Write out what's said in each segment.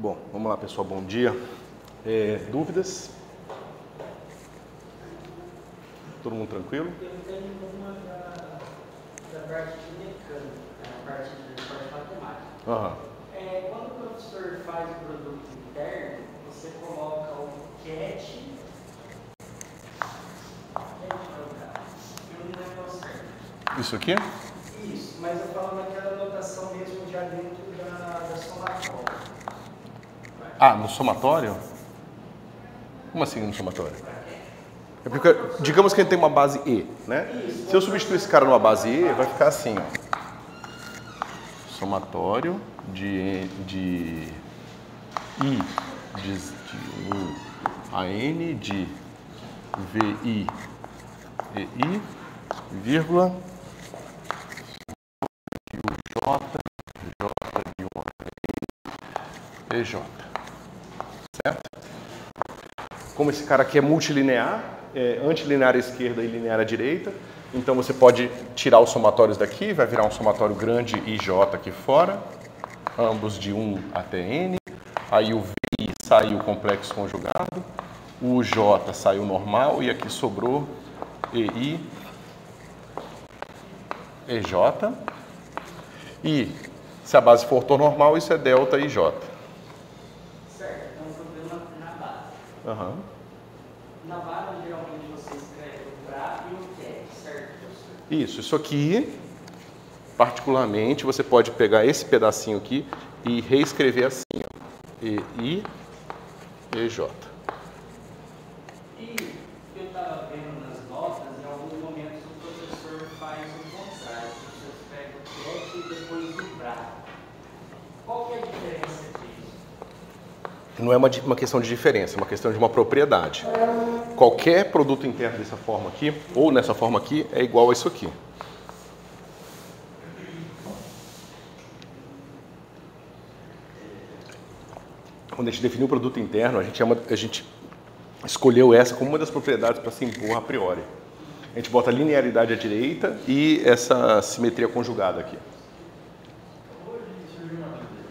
Bom, vamos lá, pessoal, bom dia. Dúvidas? Todo mundo tranquilo? Eu tenho uma da parte de mecânica, a parte de matemática. Quando o professor faz o produto interno, você coloca o CAT. Eu não lembro ao certo. Isso aqui? Isso, mas eu falo naquela notação mesmo já dentro da somatória. Ah, no somatório? Como assim no somatório? É porque, digamos que ele tem uma base E, né? Se eu substituir esse cara numa base E, vai ficar assim, ó. Somatório de I de 1 a N de VI e I, vírgula, e o J de 1 a N, EJ. Certo? Como esse cara aqui é multilinear, antilinear à esquerda e linear à direita, então você pode tirar os somatórios daqui, vai virar um somatório grande IJ aqui fora, ambos de 1 até N, aí o VI saiu complexo conjugado, o J saiu normal e aqui sobrou EI, EJ, e se a base for ortonormal, isso é delta IJ. Certo, então o problema na base. Na base, geralmente, você escreve o BRA e o CAT, certo, professor? Isso aqui, particularmente, você pode pegar esse pedacinho aqui e reescrever assim, ó. EI, EJ. E eu estava vendo nas notas, em alguns momentos o professor faz o contrário. O professor pega o CAT e depois o BRA. Qual que é a diferença disso? Não é uma questão de diferença, é uma questão de uma propriedade. Qualquer produto interno dessa forma aqui, ou nessa forma aqui, é igual a isso aqui. Quando a gente definiu o produto interno, a gente escolheu essa como uma das propriedades para se impor a priori. A gente bota a linearidade à direita e essa simetria conjugada aqui.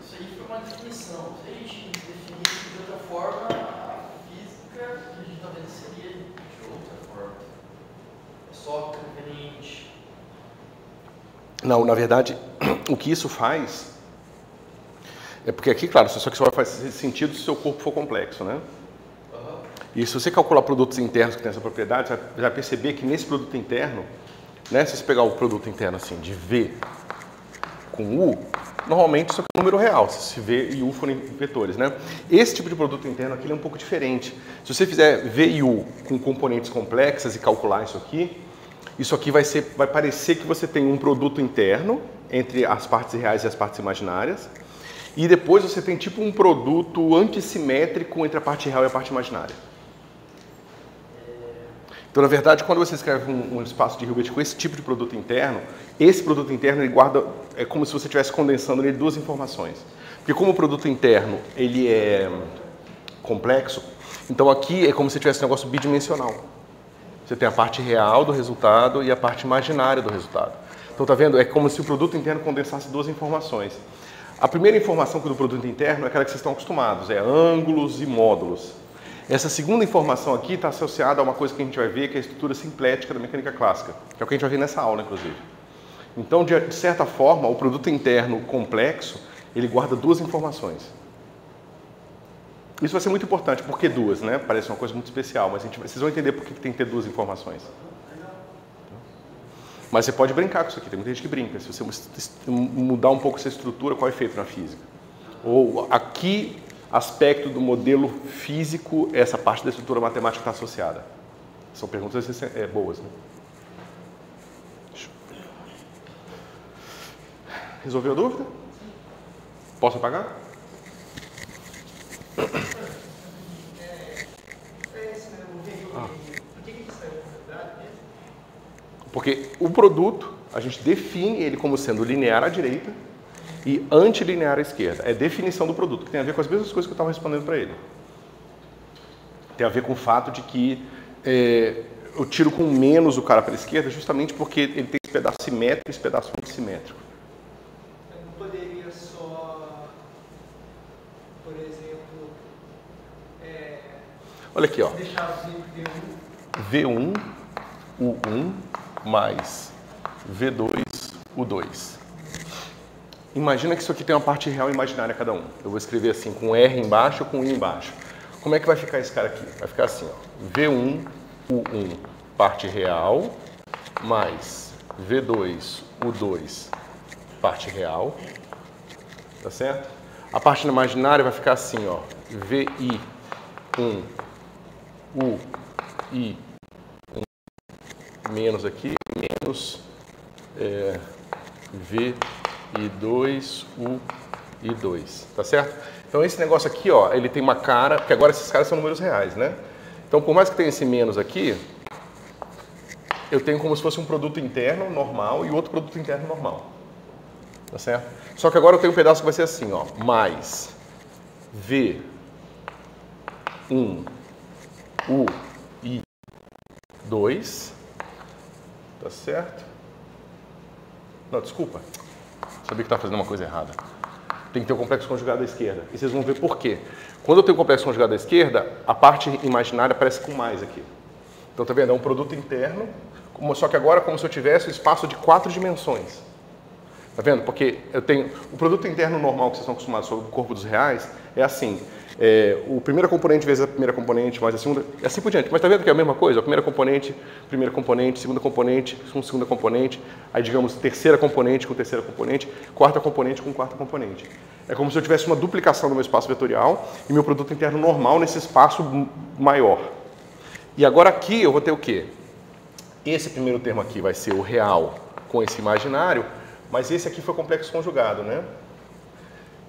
Isso aí foi uma definição. Se a gente definisse de outra forma, a física que a gente está vendo seria de outra forma. É só conveniente. Não, na verdade, o que isso faz é porque aqui, claro, só que isso vai fazer sentido se o seu corpo for complexo, né? E se você calcular produtos internos que têm essa propriedade, você vai perceber que nesse produto interno, né, se você pegar o produto interno assim, de V com U, normalmente isso aqui é um número real, se V e U forem vetores, né? Esse tipo de produto interno aqui ele é um pouco diferente. Se você fizer V e U com componentes complexas e calcular isso aqui vai parecer que você tem um produto interno entre as partes reais e as partes imaginárias, e depois você tem tipo um produto antissimétrico entre a parte real e a parte imaginária. Então, na verdade, quando você escreve um espaço de Hilbert com esse tipo de produto interno, esse produto interno ele guarda, é como se você estivesse condensando nele duas informações. Porque como o produto interno ele é complexo, então aqui é como se tivesse um negócio bidimensional. Você tem a parte real do resultado e a parte imaginária do resultado. Então, tá vendo? É como se o produto interno condensasse duas informações. A primeira informação do produto interno é aquela que vocês estão acostumados, é ângulos e módulos. Essa segunda informação aqui está associada a uma coisa que a gente vai ver, que é a estrutura simplética da mecânica clássica, que é o que a gente vai ver nessa aula, inclusive. Então, de certa forma, o produto interno complexo, ele guarda duas informações. Isso vai ser muito importante, por que duas, né? Parece uma coisa muito especial, mas vocês vão entender por que tem que ter duas informações. Mas você pode brincar com isso aqui, tem muita gente que brinca. Se você mudar um pouco essa estrutura, qual é o efeito na física? Ou a que aspecto do modelo físico essa parte da estrutura matemática está associada? São perguntas boas, né? Resolveu a dúvida? Posso apagar? Porque o produto, a gente define ele como sendo linear à direita e antilinear à esquerda. É definição do produto, que tem a ver com as mesmas coisas que eu estava respondendo para ele. Tem a ver com o fato de que eu tiro com menos o cara para a esquerda justamente porque ele tem esse pedaço simétrico e esse pedaço antissimétrico. Eu não poderia só, por exemplo, Olha aqui, ó. V1, U1 mais V2, U2. Imagina que isso aqui tem uma parte real e imaginária cada um. Eu vou escrever assim, com R embaixo e com I embaixo. Como é que vai ficar esse cara aqui? Vai ficar assim, ó. V1, U1, parte real, mais V2, U2, parte real. Tá certo? A parte imaginária vai ficar assim, ó. VI, 1, UI, 1, menos aqui, menos VI2, UI2, tá certo? Então esse negócio aqui, ó, ele tem uma cara, porque agora esses caras são números reais, né? Então por mais que tenha esse menos aqui, eu tenho como se fosse um produto interno normal e outro produto interno normal, tá certo? Só que agora eu tenho um pedaço que vai ser assim, ó, mais V1, UI2, tá certo? Não, desculpa. Sabia que estava fazendo uma coisa errada. Tem que ter o complexo conjugado à esquerda. E vocês vão ver por quê. Quando eu tenho o complexo conjugado à esquerda, a parte imaginária aparece com mais aqui. Então, tá vendo? É um produto interno, só que agora como se eu tivesse um espaço de 4 dimensões. Tá vendo? Porque eu tenho o produto interno normal que vocês estão acostumados sobre o corpo dos reais, é assim. O primeiro componente vezes a primeira componente mais a segunda, e assim por diante. Mas tá vendo que é a mesma coisa? A primeira componente, segunda componente, com segunda componente, aí digamos terceira componente com terceira componente, quarta componente com quarta componente. É como se eu tivesse uma duplicação do meu espaço vetorial e meu produto interno normal nesse espaço maior. E agora aqui eu vou ter o quê? Esse primeiro termo aqui vai ser o real com esse imaginário, mas esse aqui foi complexo conjugado, né?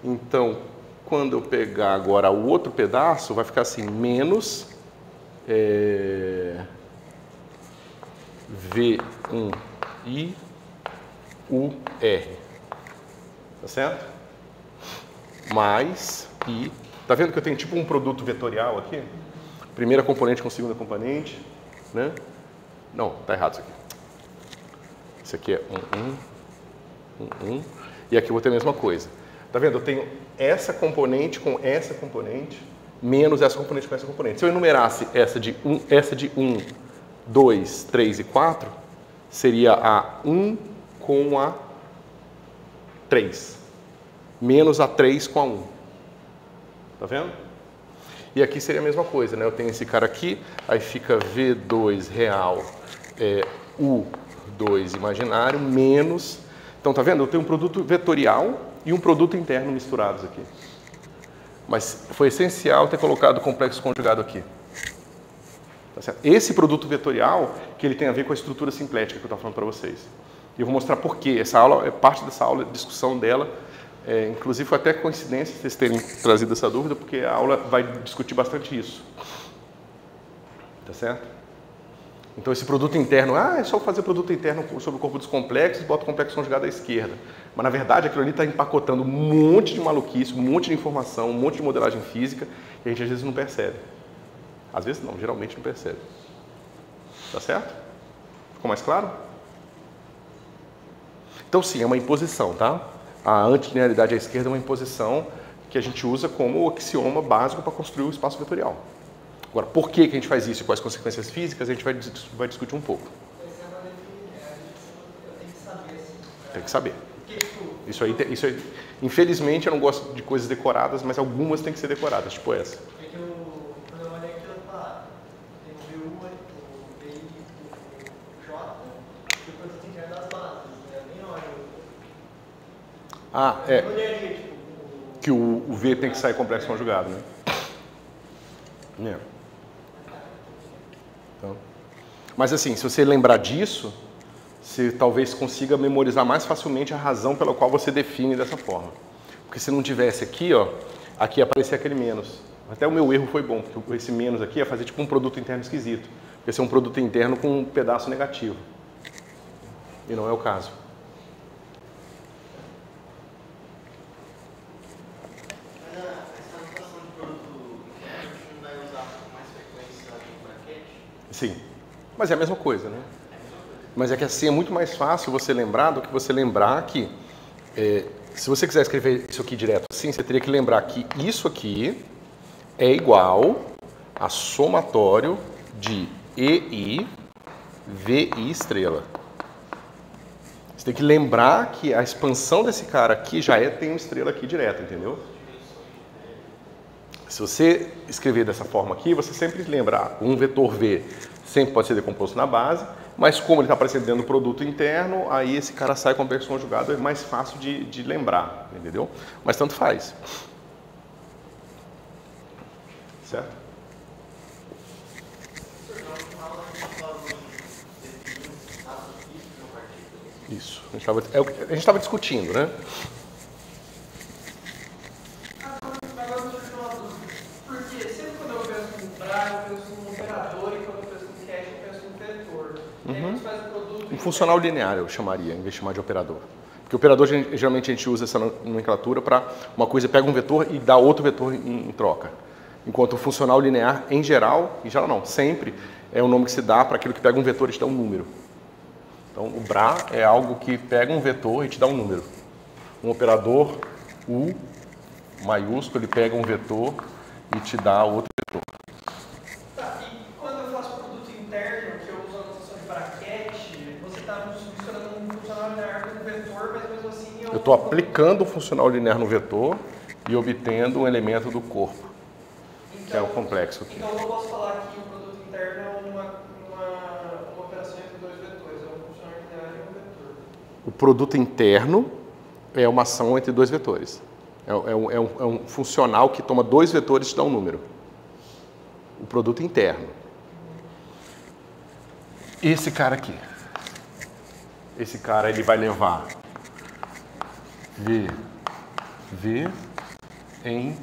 Então, quando eu pegar agora o outro pedaço, vai ficar assim, menos V1I UR. Tá certo? Mais I. Tá vendo que eu tenho tipo um produto vetorial aqui? Primeira componente com segunda componente, né? Não, tá errado isso aqui. Isso aqui é 1. E aqui eu vou ter a mesma coisa. Tá vendo? Eu tenho essa componente com essa componente, menos essa componente com essa componente. Se eu enumerasse essa de 1, 2, 3 e 4, seria a 1 com a 3. Menos a 3 com a 1. Tá vendo? E aqui seria a mesma coisa, né? Eu tenho esse cara aqui, aí fica V2 real, U2 imaginário, menos... Então, tá vendo? Eu tenho um produto vetorial e um produto interno misturados aqui. Mas foi essencial ter colocado o complexo conjugado aqui. Tá certo? Esse produto vetorial, que ele tem a ver com a estrutura simplética que eu estava falando para vocês. E eu vou mostrar por quê. Essa aula é parte dessa aula, a discussão dela. Inclusive, foi até coincidência vocês terem trazido essa dúvida, porque a aula vai discutir bastante isso. Tá certo? Então, esse produto interno, é só fazer produto interno sobre o corpo dos complexos e bota o complexo conjugado à esquerda. Mas, na verdade, aquilo ali está empacotando um monte de maluquice, um monte de informação, um monte de modelagem física que a gente, às vezes, não percebe. Às vezes, não, geralmente não percebe. Tá certo? Ficou mais claro? Então, sim, é uma imposição, tá? A antilinearidade à esquerda é uma imposição que a gente usa como axioma básico para construir o espaço vetorial. Agora, por que a gente faz isso e quais consequências físicas, a gente vai discutir um pouco. Tem que saber. Isso aí, infelizmente, eu não gosto de coisas decoradas, mas algumas têm que ser decoradas, tipo essa. É que quando eu olhei aquilo, tem o V1, o VI, o J, e o produto interno das bases. Eu nem olho. Olharia, tipo, que o V tem que sair complexo conjugado, né? Então, mas assim, se você lembrar disso, você talvez consiga memorizar mais facilmente a razão pela qual você define dessa forma. Porque se não tivesse aqui, ó, aqui aparecia aquele menos. Até o meu erro foi bom, porque esse menos aqui ia fazer tipo um produto interno esquisito. Ia ser um produto interno com um pedaço negativo. E não é o caso. Sim, mas é a mesma coisa, né? Mas é que assim é muito mais fácil você lembrar do que você lembrar que se você quiser escrever isso aqui direto assim, você teria que lembrar que isso aqui é igual a somatório de EI, VI estrela. Você tem que lembrar que a expansão desse cara aqui já tem uma estrela aqui direto, entendeu? Se você escrever dessa forma aqui, você sempre lembra, um vetor V sempre pode ser decomposto na base, mas como ele está aparecendo dentro do produto interno, aí esse cara sai complexo conjugado, é mais fácil de lembrar, entendeu? Mas tanto faz. Certo? Isso. A gente estava discutindo, né? Porque sempre quando eu penso no Bra, eu penso no operador, e quando eu penso no cache, eu penso no vetor. E aí quando você faz o produto... Um funcional linear eu chamaria, em vez de chamar de operador. Porque o operador, geralmente a gente usa essa nomenclatura para uma coisa, pega um vetor e dá outro vetor em troca. Enquanto o funcional linear, em geral não, sempre é o nome que se dá para aquilo que pega um vetor e te dá um número. Então, o Bra é algo que pega um vetor e te dá um número. Um operador U maiúsculo, ele pega um vetor e te dá outro vetor. Tá, e quando eu faço produto interno, que eu uso a notação de braquete, você está substituindo um funcional linear com um vetor, mas mesmo assim... Eu estou aplicando o funcional linear no vetor e obtendo um elemento do corpo, então, que é o complexo aqui. Então, eu não posso falar que o produto interno é uma operação entre dois vetores, é um funcional linear e um vetor. O produto interno é uma ação entre dois vetores. É um funcional que toma dois vetores e te dá um número. O produto interno. Esse cara aqui. Esse cara ele vai levar V em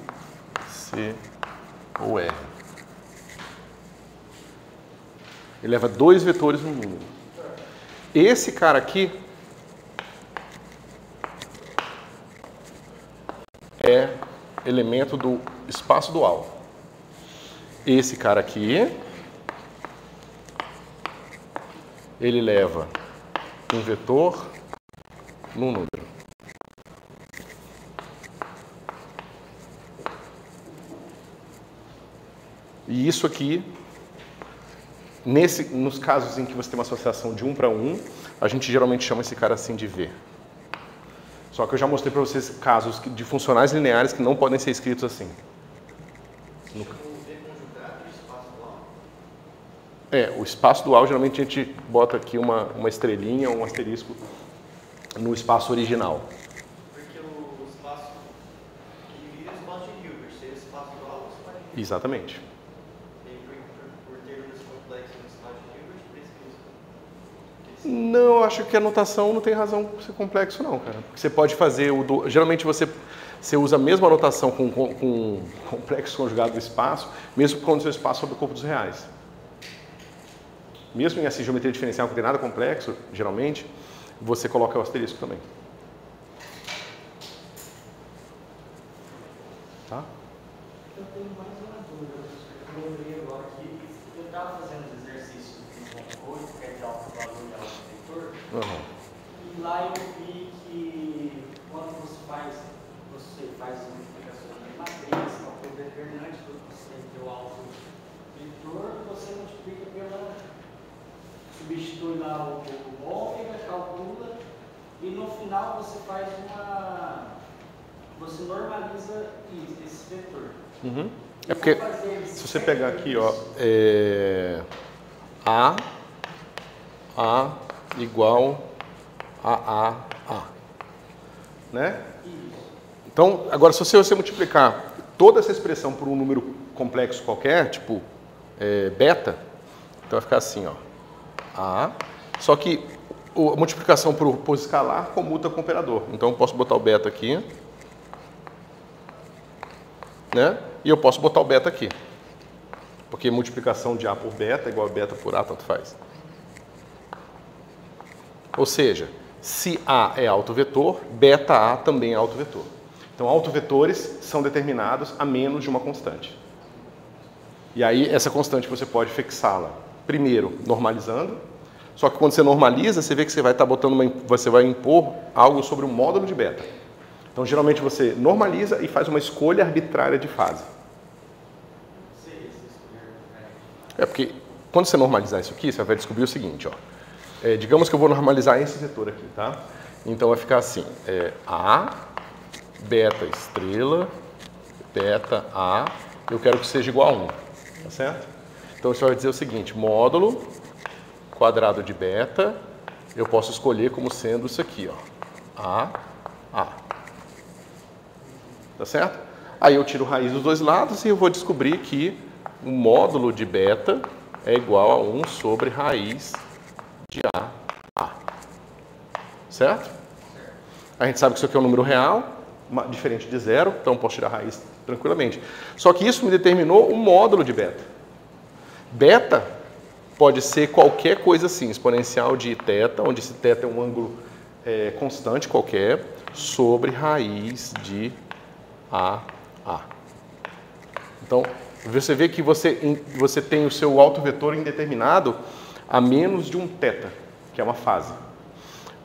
C ou R. Ele leva dois vetores no número. Esse cara aqui é elemento do espaço dual. Esse cara aqui, ele leva um vetor num número. E isso aqui, nos casos em que você tem uma associação de 1 para 1, a gente geralmente chama esse cara assim de V. Só que eu já mostrei para vocês casos de funcionais lineares que não podem ser escritos assim. O espaço dual, geralmente a gente bota aqui uma estrelinha ou um asterisco no espaço original. Porque o espaço que vira o espaço de Hilbert, seria o espaço dual ou o espaço de Hilbert? Exatamente. Por ter números complexos no espaço de Hilbert, precisa. Não, eu acho que a notação não tem razão para ser complexo não, cara. Porque você pode fazer geralmente você usa a mesma notação com complexo conjugado do espaço, mesmo quando o seu espaço é sobre o corpo dos reais. Mesmo em assim, geometria diferencial que não tem nada complexo, geralmente, você coloca o asterisco também. Tá? Eu tenho mais uma dúvida. Eu lembrei agora que eu estava fazendo os exercícios do 8, que é de alto valor e alto vetor. E lá eu vi que quando você faz as multiplicações de matriz, o determinante do você ter o alto vetor, você multiplica substitui lá o ômega, calcula, e no final você faz você normaliza esse vetor. Uhum. É porque, se você pegar aqui, ó, A igual a, né? Então, agora, se você multiplicar toda essa expressão por um número complexo qualquer, tipo beta, então vai ficar assim, ó, A, só que a multiplicação por escalar comuta com o operador. Então, eu posso botar o beta aqui, né? E eu posso botar o beta aqui, porque multiplicação de A por beta é igual a beta por A, tanto faz. Ou seja, se A é autovetor, beta A também é autovetor. Então, autovetores são determinados a menos de uma constante. E aí, essa constante você pode fixá-la, primeiro, normalizando. Só que quando você normaliza, você vê que você vai estar você vai impor algo sobre o módulo de beta. Então, geralmente, você normaliza e faz uma escolha arbitrária de fase. Se escolher É porque quando você normalizar isso aqui, você vai descobrir o seguinte, ó. Digamos que eu vou normalizar esse setor aqui, tá? Então vai ficar assim, A, beta estrela, beta A, eu quero que seja igual a 1, tá certo? Então você vai dizer o seguinte, módulo quadrado de beta, eu posso escolher como sendo isso aqui, ó, A. Tá certo? Aí eu tiro raiz dos dois lados e eu vou descobrir que o módulo de beta é igual a 1 sobre raiz de A. Certo? A gente sabe que isso aqui é um número real, diferente de zero, então posso tirar a raiz tranquilamente. Só que isso me determinou o módulo de beta. Beta pode ser qualquer coisa assim, exponencial de θ, onde esse θ é um ângulo constante qualquer, sobre raiz de A. Então, você vê que você tem o seu autovetor indeterminado a menos de um θ, que é uma fase.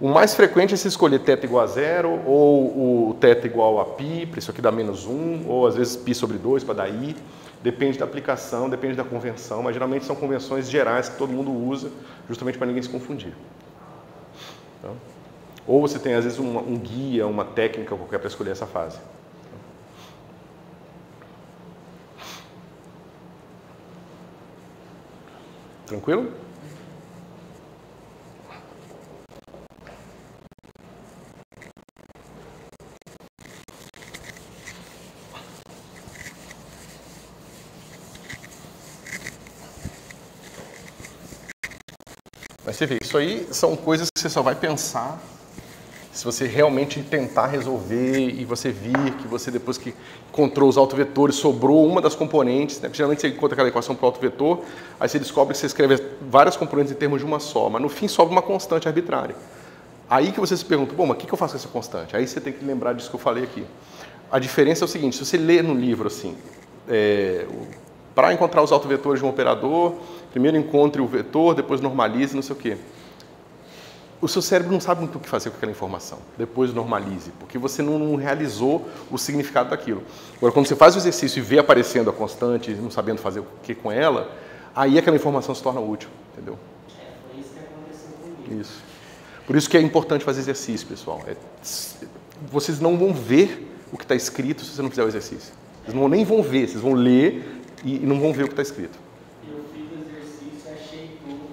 O mais frequente é se escolher θ igual a 0, ou o θ igual a π, para isso aqui dá menos 1, ou às vezes π sobre 2 para dar i. Depende da aplicação, depende da convenção, mas geralmente são convenções gerais que todo mundo usa, justamente para ninguém se confundir. Então, ou você tem às vezes um guia, uma técnica qualquer para escolher essa fase. Tranquilo? Mas você vê, isso aí são coisas que você só vai pensar se você realmente tentar resolver e você vir que você, depois que encontrou os autovetores, sobrou uma das componentes, né? Geralmente você encontra aquela equação para o autovetor, aí você descobre que você escreve várias componentes em termos de uma só, mas no fim sobra uma constante arbitrária. Aí que você se pergunta, bom, mas o que eu faço com essa constante? Aí você tem que lembrar disso que eu falei aqui. A diferença é o seguinte, se você lê no livro assim, para encontrar os autovetores de um operador, primeiro encontre o vetor, depois normalize, não sei o quê. O seu cérebro não sabe muito o que fazer com aquela informação. Depois normalize, porque você não realizou o significado daquilo. Agora, quando você faz o exercício e vê aparecendo a constante, não sabendo fazer o que com ela, aí aquela informação se torna útil, entendeu? Foi isso que aconteceu comigo. Isso. Por isso que é importante fazer exercício, pessoal. Vocês não vão ver o que está escrito se você não fizer o exercício. Vocês nem vão ver, vocês vão ler e não vão ver o que está escrito. Eu fiz o exercício, achei tudo,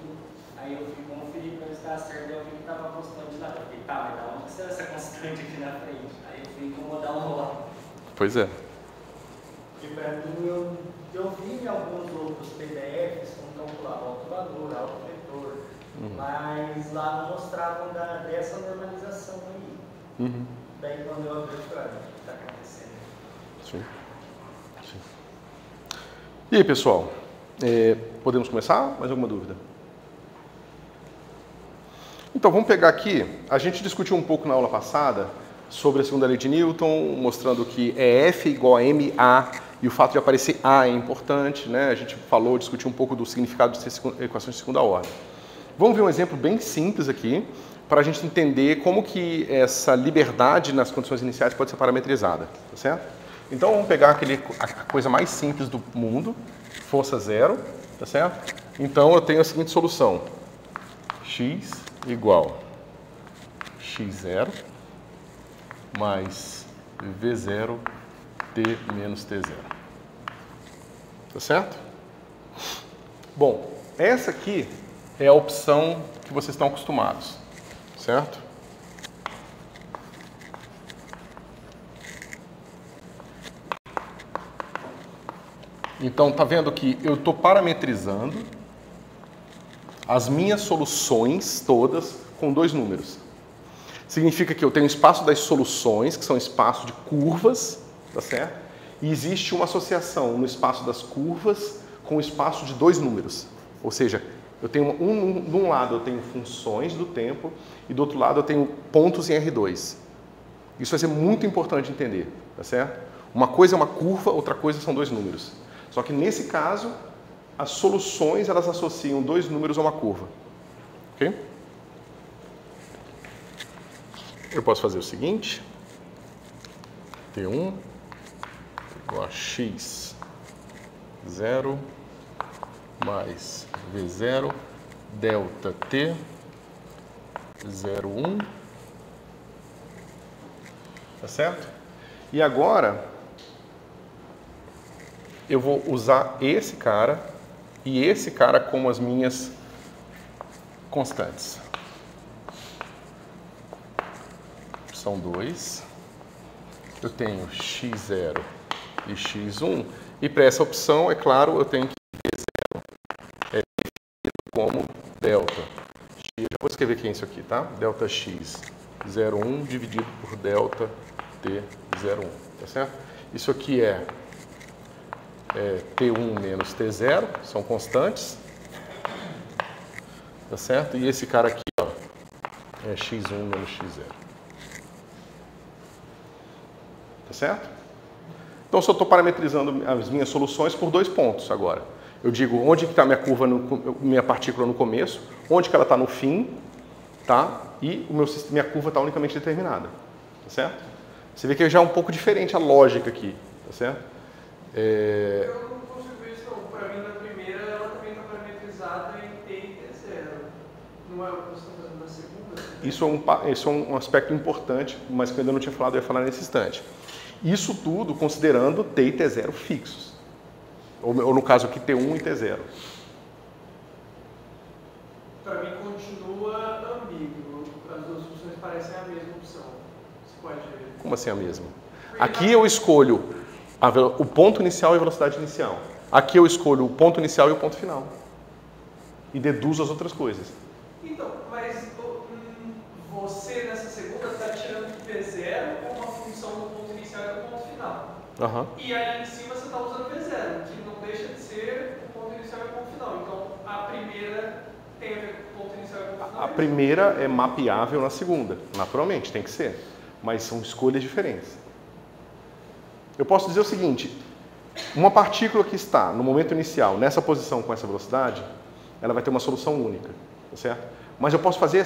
aí eu fui conferir para ver se estava certo, eu vi que estava constante lá. Eu falei, tá, mas da onde saiu essa constante aqui na frente? Aí eu fui incomodar um lá. Pois é. E para mim, eu vi em alguns outros PDFs como calculava autovalor, autovetor, mas lá não mostravam dessa normalização aí. Daí quando eu abri, eu falei, o que está acontecendo? Sim. E aí, pessoal, podemos começar? Mais alguma dúvida? Então, vamos pegar aqui, a gente discutiu um pouco na aula passada sobre a segunda lei de Newton, mostrando que F igual a MA, e o fato de aparecer A é importante, né? A gente discutiu um pouco do significado de equações de segunda ordem. Vamos ver um exemplo bem simples aqui, para a gente entender como que essa liberdade nas condições iniciais pode ser parametrizada, tá certo? Então, vamos pegar a coisa mais simples do mundo, força zero, tá certo? Então, eu tenho a seguinte solução. X igual x0 mais v0 t menos t0. Tá certo? Bom, essa aqui é a opção que vocês estão acostumados, certo? Então, tá vendo que eu estou parametrizando as minhas soluções todas com dois números. Significa que eu tenho o espaço das soluções, que são espaço de curvas, tá certo? E existe uma associação no espaço das curvas com o espaço de dois números. Ou seja, eu tenho de um lado eu tenho funções do tempo e do outro lado eu tenho pontos em R2. Isso vai ser muito importante entender, tá certo? Uma coisa é uma curva, outra coisa são dois números. Só que nesse caso, as soluções elas associam dois números a uma curva. Ok? Eu posso fazer o seguinte. T1 igual a x0 mais V0 delta T 01, tá certo? E agora eu vou usar esse cara e esse cara como as minhas constantes. Opção 2, eu tenho x0 e x1, e para essa opção, é claro, eu tenho que V0 é definido como delta x. Eu vou escrever aqui isso aqui, tá? Delta x 01 dividido por delta t 01, tá certo? Isso aqui é T1 menos T0, são constantes, tá certo? E esse cara aqui, ó, é x1 menos x0. Tá certo? Então, se eu estou parametrizando as minhas soluções por 2 pontos agora. Eu digo onde que está minha curva, minha partícula no começo, onde que ela está no fim, tá? E minha curva está unicamente determinada, tá certo? Você vê que já é um pouco diferente a lógica aqui, tá certo? Eu não consigo ver isso não. Para mim, na primeira, ela também está parametrizada em T e T0. Não é o que você está fazendo na segunda? Isso é um aspecto importante, mas que eu ainda não tinha falado, eu ia falar nesse instante. Isso tudo considerando T e T0 fixos. Ou no caso aqui, T1 e T0. Para mim, continua ambíguo. As duas opções parecem a mesma opção. Você pode ver. Como assim a mesma? Aqui eu escolho o ponto inicial e a velocidade inicial. Aqui eu escolho o ponto inicial e o ponto final. E deduzo as outras coisas. Então, mas você nessa segunda está tirando o P0 como uma função do ponto inicial e do ponto final. Uhum. E aí em cima você está usando P0, que não deixa de ser o ponto inicial e o ponto final. Então, a primeira tem a ver com o ponto inicial e o ponto final. A primeira é mapeável na segunda. Naturalmente, tem que ser. Mas são escolhas diferentes. Eu posso dizer o seguinte, uma partícula que está no momento inicial, nessa posição com essa velocidade, ela vai ter uma solução única, tá certo? Mas eu posso fazer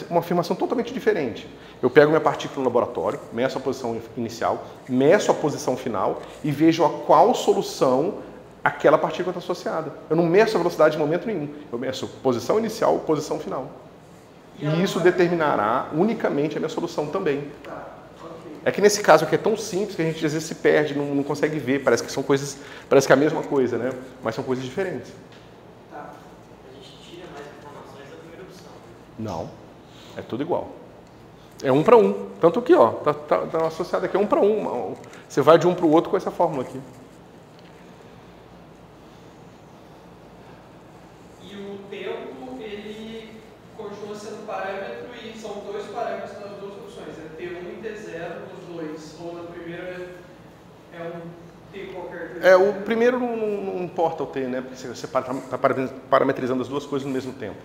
uma afirmação totalmente diferente. Eu pego minha partícula no laboratório, meço a posição inicial, meço a posição final e vejo a qual solução aquela partícula está associada. Eu não meço a velocidade em momento nenhum. Eu meço posição inicial, posição final. E isso determinará unicamente a minha solução também. É que nesse caso aqui é tão simples que a gente às vezes se perde, não consegue ver. Parece que são coisas, parece que é a mesma coisa, né? Mas são coisas diferentes. Tá. A gente tira mais informações da primeira opção. Não, é tudo igual. É 1 para 1. Tanto que, ó, tá associado aqui, é 1 para 1. Você vai de um para o outro com essa fórmula aqui. E o tempo, ele continua sendo parâmetro e são 2 parâmetros nas duas opções. É T1 e T0 nos dois. Ou na primeira é um T qualquer. O primeiro não importa o T, né? Porque você está parametrizando as duas coisas no mesmo tempo.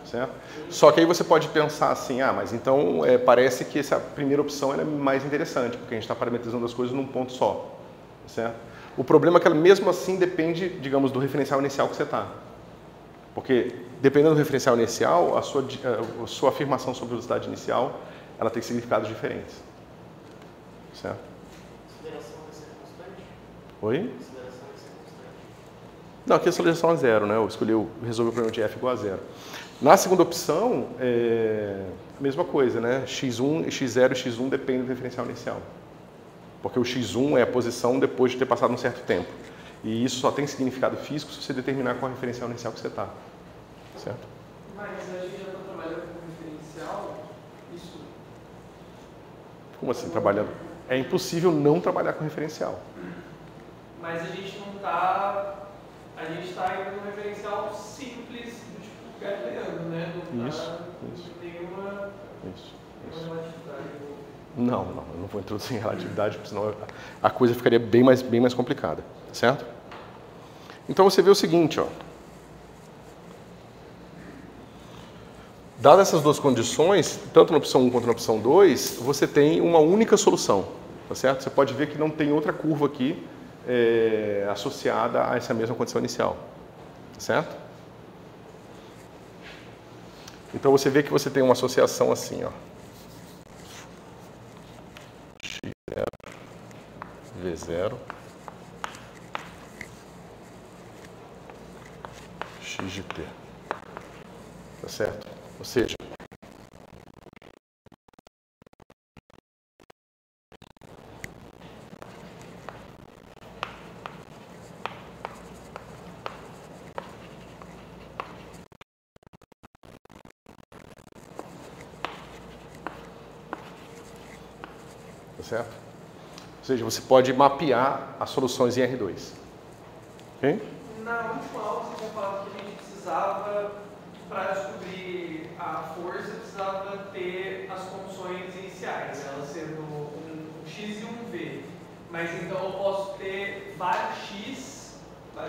Certo? Só que aí você pode pensar assim, mas então parece que essa primeira opção é mais interessante, porque a gente está parametrizando as coisas num ponto só. Certo? O problema é que ela mesmo assim depende, digamos, do referencial inicial que você está. Porque dependendo do referencial inicial, a sua afirmação sobre a velocidade inicial, ela tem significados diferentes. Certo? Aceleração vai ser constante? Oi? Aceleração vai ser constante? Não, aqui a aceleração é 0, né? Eu resolvi o problema de f igual a 0. Na segunda opção, a mesma coisa, né? x1, x0 e x1 dependem do referencial inicial. Porque o x1 é a posição depois de ter passado um certo tempo. E isso só tem significado físico se você determinar qual é o referencial inicial que você está. Certo? Mas a gente já está trabalhando com referencial, isso. Como assim, trabalhando? É impossível não trabalhar com referencial. Mas a gente não está. A gente está indo num referencial simples do tipo galileano, né? Não Isso. tem nenhuma relatividade. Não, eu não vou introduzir em relatividade, porque senão a coisa ficaria bem mais complicada, certo? Então você vê o seguinte, ó. Dadas essas duas condições, tanto na opção 1 quanto na opção 2, você tem uma única solução, tá certo? Você pode ver que não tem outra curva aqui associada a essa mesma condição inicial, tá certo? Então você vê que você tem uma associação assim, ó. X0, V0, x de t. Tá certo? Ou seja, certo? Ou seja, você pode mapear as soluções em R2. Ok? Na última aula você tinha falado que a gente precisava, para descobrir a força, precisava ter as condições iniciais, elas sendo um x e um v. Mas então eu posso ter vários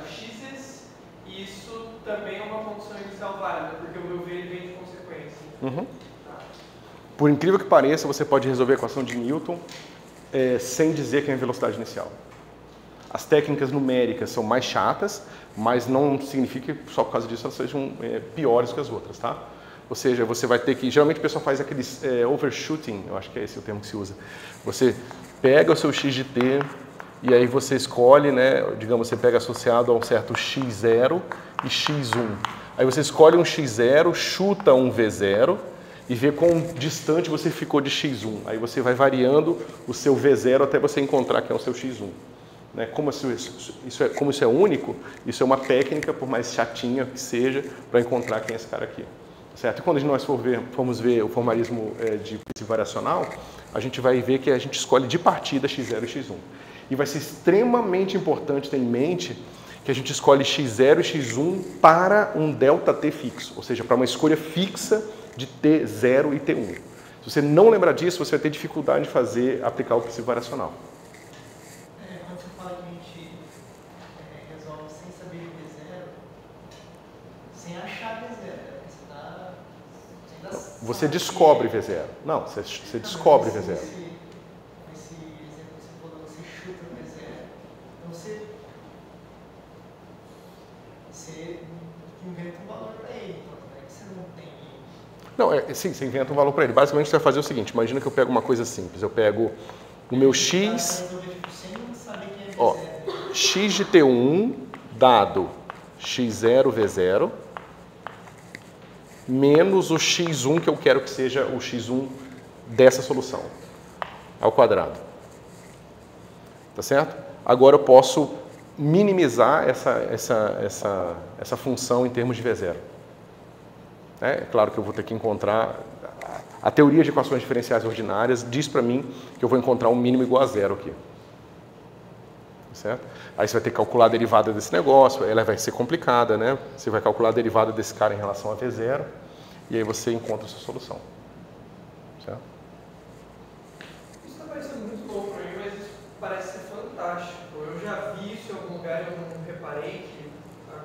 x's, e isso também é uma condição inicial válida, porque o meu v vem de consequência. Uhum. Por incrível que pareça, você pode resolver a equação de Newton sem dizer que é a velocidade inicial. As técnicas numéricas são mais chatas, mas não significa que só por causa disso elas sejam piores que as outras, tá? Ou seja, você vai ter que... Geralmente o pessoal faz aqueles overshooting, eu acho que é esse o termo que se usa. Você pega o seu x de t e aí você escolhe, né? Digamos, você pega associado a um certo x0 e x1. Aí você escolhe um x0, chuta um v0, e ver quão distante você ficou de x1. Aí você vai variando o seu v0 até você encontrar quem é o seu x1. Né? Como isso é único, isso é uma técnica, por mais chatinha que seja, para encontrar quem é esse cara aqui. Certo? E quando nós formos ver o formalismo de princípio variacional, a gente vai ver que a gente escolhe de partida x0 e x1. E vai ser extremamente importante ter em mente que a gente escolhe x0 e x1 para um ΔT fixo, ou seja, para uma escolha fixa de T0 e T1. Se você não lembrar disso, você vai ter dificuldade de aplicar o princípio variacional. Quando você fala que a gente resolve sem saber o V0, sem achar V0, você descobre V0. Não, você descobre V0. Esse exemplo que você falou, você chuta o V0, então você inventa um valor para ele, então não é que você não tem... Não, sim, você inventa um valor para ele. Basicamente, você vai fazer o seguinte, imagina que eu pego uma coisa simples. Eu pego o meu x... Ó, x de t1 dado x0, v0, menos o x1 que eu quero que seja o x1 dessa solução, ao quadrado. Tá certo? Agora eu posso minimizar essa função em termos de v0. É claro que eu vou ter que encontrar... A teoria de equações diferenciais ordinárias diz para mim que eu vou encontrar um mínimo igual a zero aqui. Certo? Aí você vai ter que calcular a derivada desse negócio, ela vai ser complicada, né? Você vai calcular a derivada desse cara em relação a V0 e aí você encontra a sua solução. Certo? Isso está parecendo muito louco para mim, mas isso parece ser fantástico. Eu já vi isso em algum lugar e eu não reparei que a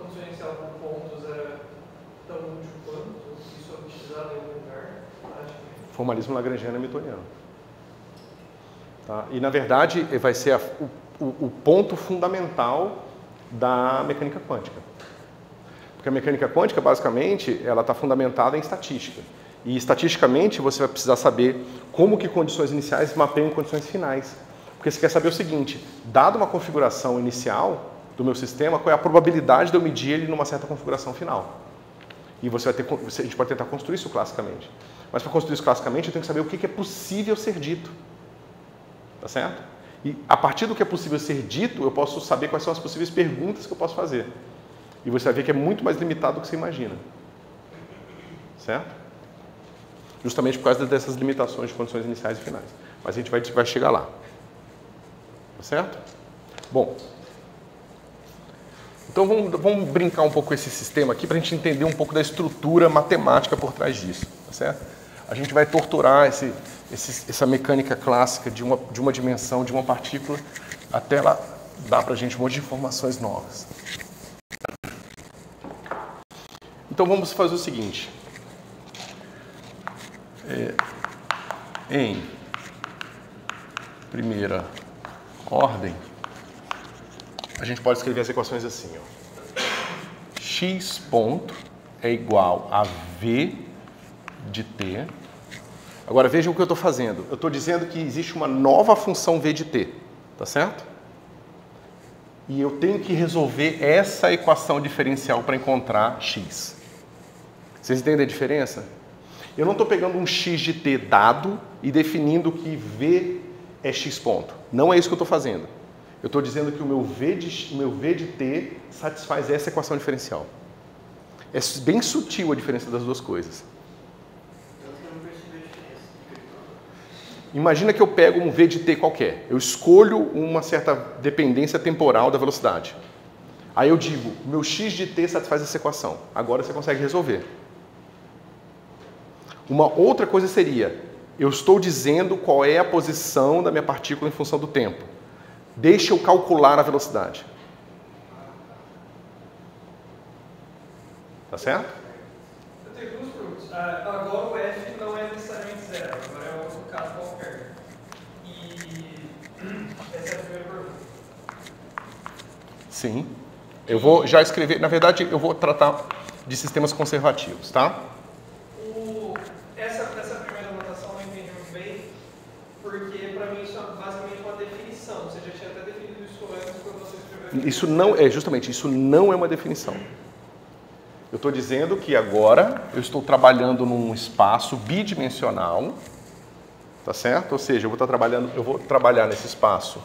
condição inicial por pontos era tão útil quanto isso é utilizado em algum lugar. Formalismo lagrangiano hamiltoniano. Tá? E, na verdade, vai ser o ponto fundamental da mecânica quântica. Porque a mecânica quântica, basicamente, ela está fundamentada em estatística. E, estatisticamente, você vai precisar saber como que condições iniciais mapeiam condições finais. Porque você quer saber o seguinte, dada uma configuração inicial do meu sistema, qual é a probabilidade de eu medir ele numa certa configuração final. E a gente pode tentar construir isso classicamente. Mas para construir isso classicamente, eu tenho que saber o que é possível ser dito. Tá certo? E a partir do que é possível ser dito, eu posso saber quais são as possíveis perguntas que eu posso fazer. E você vai ver que é muito mais limitado do que você imagina. Certo? Justamente por causa dessas limitações de condições iniciais e finais. Mas a gente vai chegar lá. Tá certo? Bom. Então vamos brincar um pouco com esse sistema aqui para a gente entender um pouco da estrutura matemática por trás disso. Tá certo? A gente vai torturar essa mecânica clássica de uma dimensão, de uma partícula, até ela dar para a gente um monte de informações novas. Então vamos fazer o seguinte. Em primeira ordem, a gente pode escrever as equações assim, ó. X ponto é igual a V de t. Agora vejam o que eu estou fazendo. Eu estou dizendo que existe uma nova função V de t. Tá certo? e eu tenho que resolver essa equação diferencial para encontrar x. Vocês entendem a diferença? Eu não estou pegando um x de t dado e definindo que v é x ponto. Não é isso que eu estou fazendo. Eu estou dizendo que o meu v de t satisfaz essa equação diferencial. É bem sutil a diferença das duas coisas. Imagina que eu pego um v de t qualquer. Eu escolho uma certa dependência temporal da velocidade. Aí eu digo, meu x de t satisfaz essa equação. Agora você consegue resolver. Uma outra coisa seria, eu estou dizendo qual é a posição da minha partícula em função do tempo. Deixa eu calcular a velocidade. Tá certo? Eu tenho duas perguntas. Agora o f não é necessariamente zero, agora é outro caso qualquer. E essa é a primeira pergunta. Sim. Eu vou já escrever, na verdade eu vou tratar de sistemas conservativos, tá? Essa primeira anotação eu não entendi muito bem, porque para mim isso é basicamente uma definição. Você já tinha até definido isso antes quando você escreveu. Isso não é, justamente, isso não é uma definição. Eu estou dizendo que agora eu estou trabalhando num espaço bidimensional, tá certo? Ou seja, eu vou trabalhar nesse espaço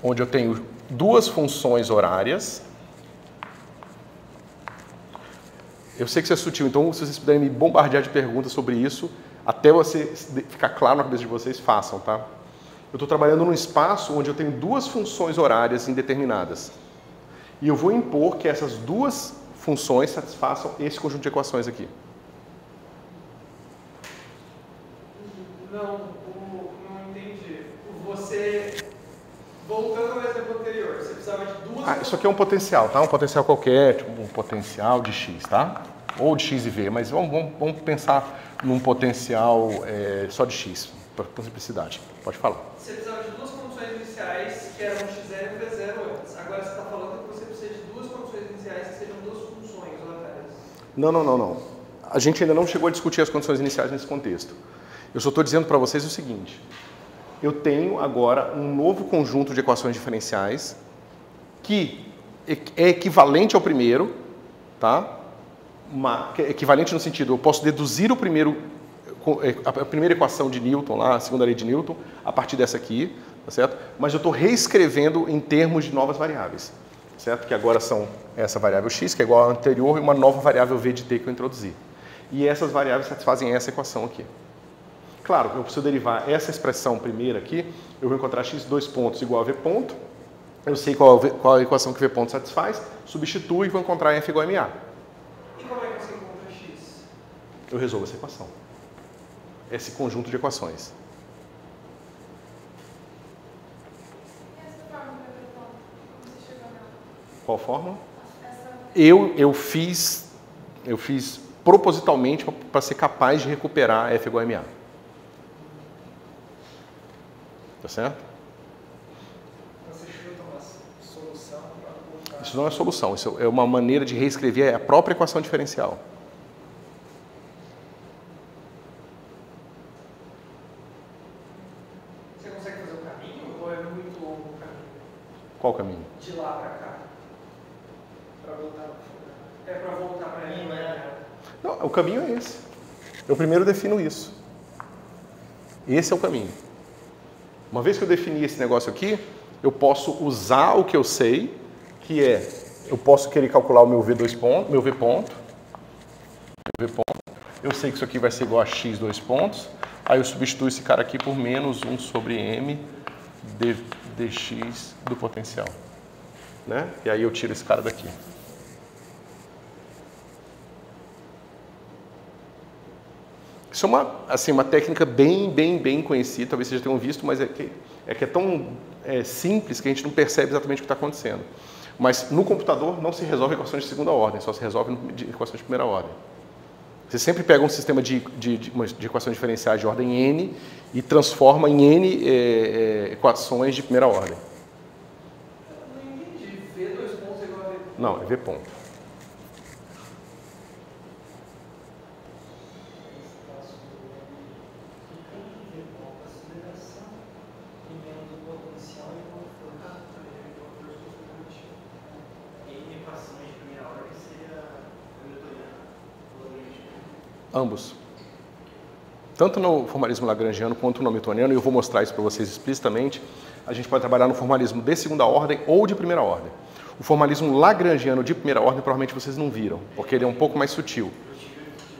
onde eu tenho duas funções horárias. Eu sei que isso é sutil, então se vocês puderem me bombardear de perguntas sobre isso, até você ficar claro na cabeça de vocês, façam, tá? Eu estou trabalhando num espaço onde eu tenho duas funções horárias indeterminadas. E eu vou impor que essas duas funções satisfaçam esse conjunto de equações aqui. Não entendi. Você, voltando ao exemplo anterior, você precisava de duas... Isso aqui é um potencial, tá? Um potencial qualquer, tipo um potencial de x, tá? Ou de x e v, mas vamos pensar num potencial só de x, por simplicidade. Pode falar. Você precisava de duas condições iniciais que eram x0 e v0 antes. Agora você está falando que você precisa de duas condições iniciais que sejam duas funções horárias. Não. A gente ainda não chegou a discutir as condições iniciais nesse contexto. Eu só estou dizendo para vocês o seguinte. Eu tenho agora um novo conjunto de equações diferenciais que é equivalente ao primeiro, tá? Equivalente no sentido, eu posso deduzir a primeira equação de Newton, lá, a segunda lei de Newton, a partir dessa aqui, tá certo? Mas eu estou reescrevendo em termos de novas variáveis, certo? Que agora são essa variável x, que é igual à anterior, e uma nova variável v de t que eu introduzi. E essas variáveis satisfazem essa equação aqui. Claro, eu preciso derivar essa expressão primeira aqui, eu vou encontrar x dois pontos igual a v ponto, eu sei qual a equação que v ponto satisfaz, substituo e vou encontrar f igual a ma. E como é que você encontra x? Eu resolvo essa equação. Esse conjunto de equações. E essa fórmula de v ponto? Como você chegou nela? Qual fórmula? Essa... Eu fiz propositalmente para ser capaz de recuperar f igual a ma. Tá certo? Você chuta uma solução para colocar... Isso não é solução, isso é uma maneira de reescrever a própria equação diferencial. Você consegue fazer o caminho ou é muito longo o caminho? Qual caminho? De lá para cá. Para voltar. É para voltar para mim, né? Não, o caminho é esse. Eu primeiro defino isso. Esse é o caminho. Uma vez que eu defini esse negócio aqui, eu posso usar o que eu sei, que é, eu posso querer calcular o meu v ponto, eu sei que isso aqui vai ser igual a x dois pontos, aí eu substituo esse cara aqui por menos 1 sobre m dx do potencial. Né? E aí eu tiro esse cara daqui. Isso é uma técnica bem conhecida, talvez vocês já tenham visto, mas é que é tão simples que a gente não percebe exatamente o que está acontecendo. Mas no computador não se resolve equações de segunda ordem, só se resolve equações de primeira ordem. Você sempre pega um sistema de equações diferenciais de ordem n e transforma em n equações de primeira ordem. Eu não entendi. V dois pontos é igual a V. Não, é v ponto. Ambos. Tanto no formalismo lagrangiano quanto no hamiltoniano, e eu vou mostrar isso para vocês explicitamente, a gente pode trabalhar no formalismo de segunda ordem ou de primeira ordem. O formalismo lagrangiano de primeira ordem provavelmente vocês não viram, porque ele é um pouco mais sutil.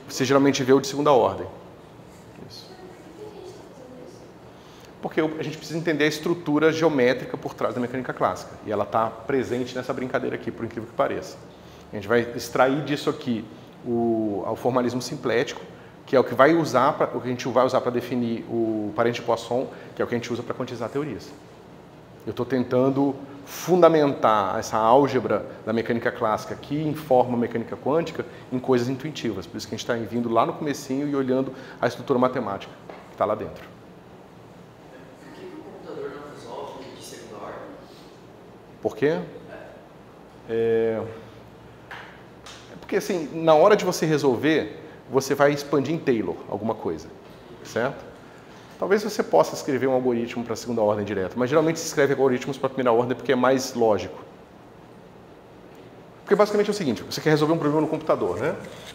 Você geralmente vê o de segunda ordem. Isso. Porque a gente precisa entender a estrutura geométrica por trás da mecânica clássica. E ela está presente nessa brincadeira aqui, por incrível que pareça. A gente vai extrair disso aqui o formalismo simplético, que é o que a gente vai usar para definir o parente de Poisson, que é o que a gente usa para quantizar teorias. Eu estou tentando fundamentar essa álgebra da mecânica clássica que informa a mecânica quântica em coisas intuitivas. Por isso que a gente está vindo lá no comecinho e olhando a estrutura matemática que está lá dentro. Por que o computador não resolve de segunda ordem? Por quê? Porque assim, na hora de você resolver, você vai expandir em Taylor alguma coisa, certo? Talvez você possa escrever um algoritmo para a segunda ordem direto, mas geralmente se escreve algoritmos para a primeira ordem porque é mais lógico. Porque basicamente é o seguinte, você quer resolver um problema no computador, né?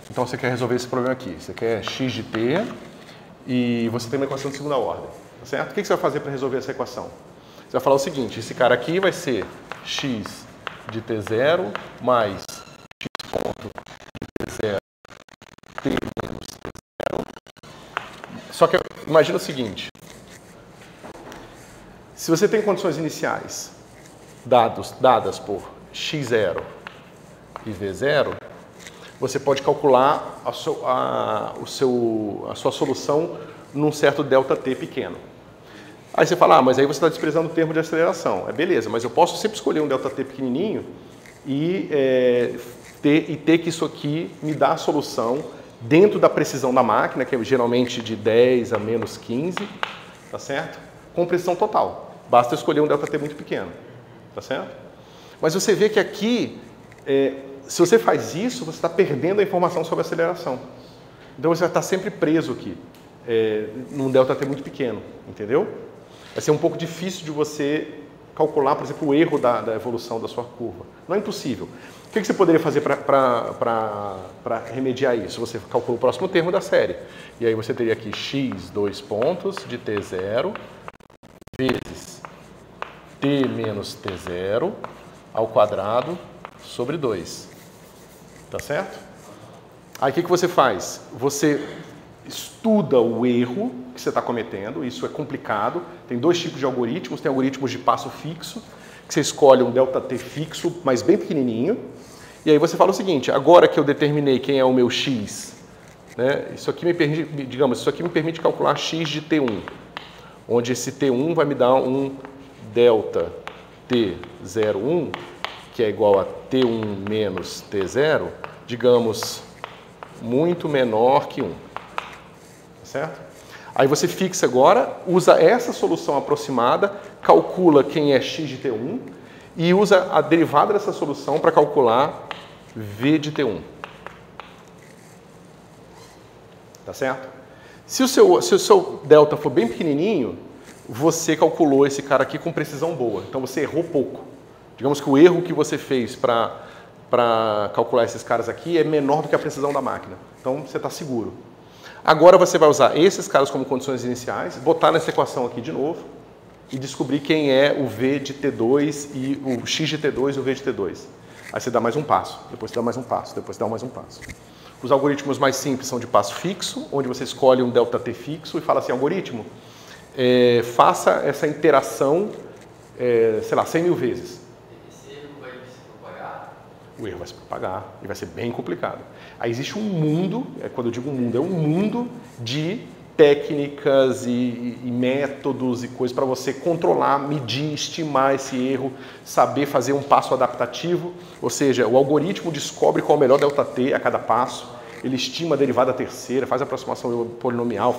Então você quer resolver esse problema aqui. Você quer x de t e você tem uma equação de segunda ordem, tá certo? O que você vai fazer para resolver essa equação? Você vai falar o seguinte, esse cara aqui vai ser x de t0 mais x ponto de t0 t menos t0. Só que imagina o seguinte, se você tem condições iniciais dadas por x0 e v0, você pode calcular a sua solução num certo ΔT pequeno. Aí você fala, mas aí você está desprezando o termo de aceleração. Beleza, mas eu posso sempre escolher um ΔT pequenininho e ter que isso aqui me dá a solução dentro da precisão da máquina, que é geralmente de 10 a menos 15, tá certo? Com precisão total. Basta escolher um ΔT muito pequeno, tá certo? Mas você vê que aqui, se você faz isso, você está perdendo a informação sobre a aceleração. Então você vai estar sempre preso aqui, num ΔT muito pequeno, entendeu? Vai ser um pouco difícil de você calcular, por exemplo, o erro da evolução da sua curva. Não é impossível. O que você poderia fazer para remediar isso? Você calcula o próximo termo da série. E aí você teria aqui x, 2 pontos, de t0, vezes t menos t0, ao quadrado, sobre 2. Tá certo? Aí o que você faz? Você estuda o erro que você está cometendo, isso é complicado. Tem dois tipos de algoritmos, tem algoritmos de passo fixo, que você escolhe um ΔT fixo, mas bem pequenininho, e aí você fala o seguinte, agora que eu determinei quem é o meu x, né, isso aqui me permite calcular x de t1, onde esse t1 vai me dar um ΔT01, que é igual a t1 menos t0, digamos, muito menor que 1. Certo? Aí você fixa agora, usa essa solução aproximada, calcula quem é x de t1 e usa a derivada dessa solução para calcular v de t1. Tá certo? Se o seu delta for bem pequenininho, você calculou esse cara aqui com precisão boa. Então você errou pouco. Digamos que o erro que você fez para calcular esses caras aqui é menor do que a precisão da máquina. Então você está seguro. Agora você vai usar esses caras como condições iniciais, botar nessa equação aqui de novo e descobrir quem é o v de t2 e o x de t2 e o v de t2. Aí você dá mais um passo, depois você dá mais um passo, depois você dá mais um passo. Os algoritmos mais simples são de passo fixo, onde você escolhe um ΔT fixo e fala assim, algoritmo, faça essa interação, sei lá, 100 mil vezes. Esse erro vai se propagar? O erro vai se propagar e vai ser bem complicado. Aí existe um mundo, quando eu digo um mundo, é um mundo de técnicas e métodos e coisas para você controlar, medir, estimar esse erro, saber fazer um passo adaptativo, ou seja, o algoritmo descobre qual é o melhor ΔT a cada passo, ele estima a derivada terceira, faz a aproximação polinomial,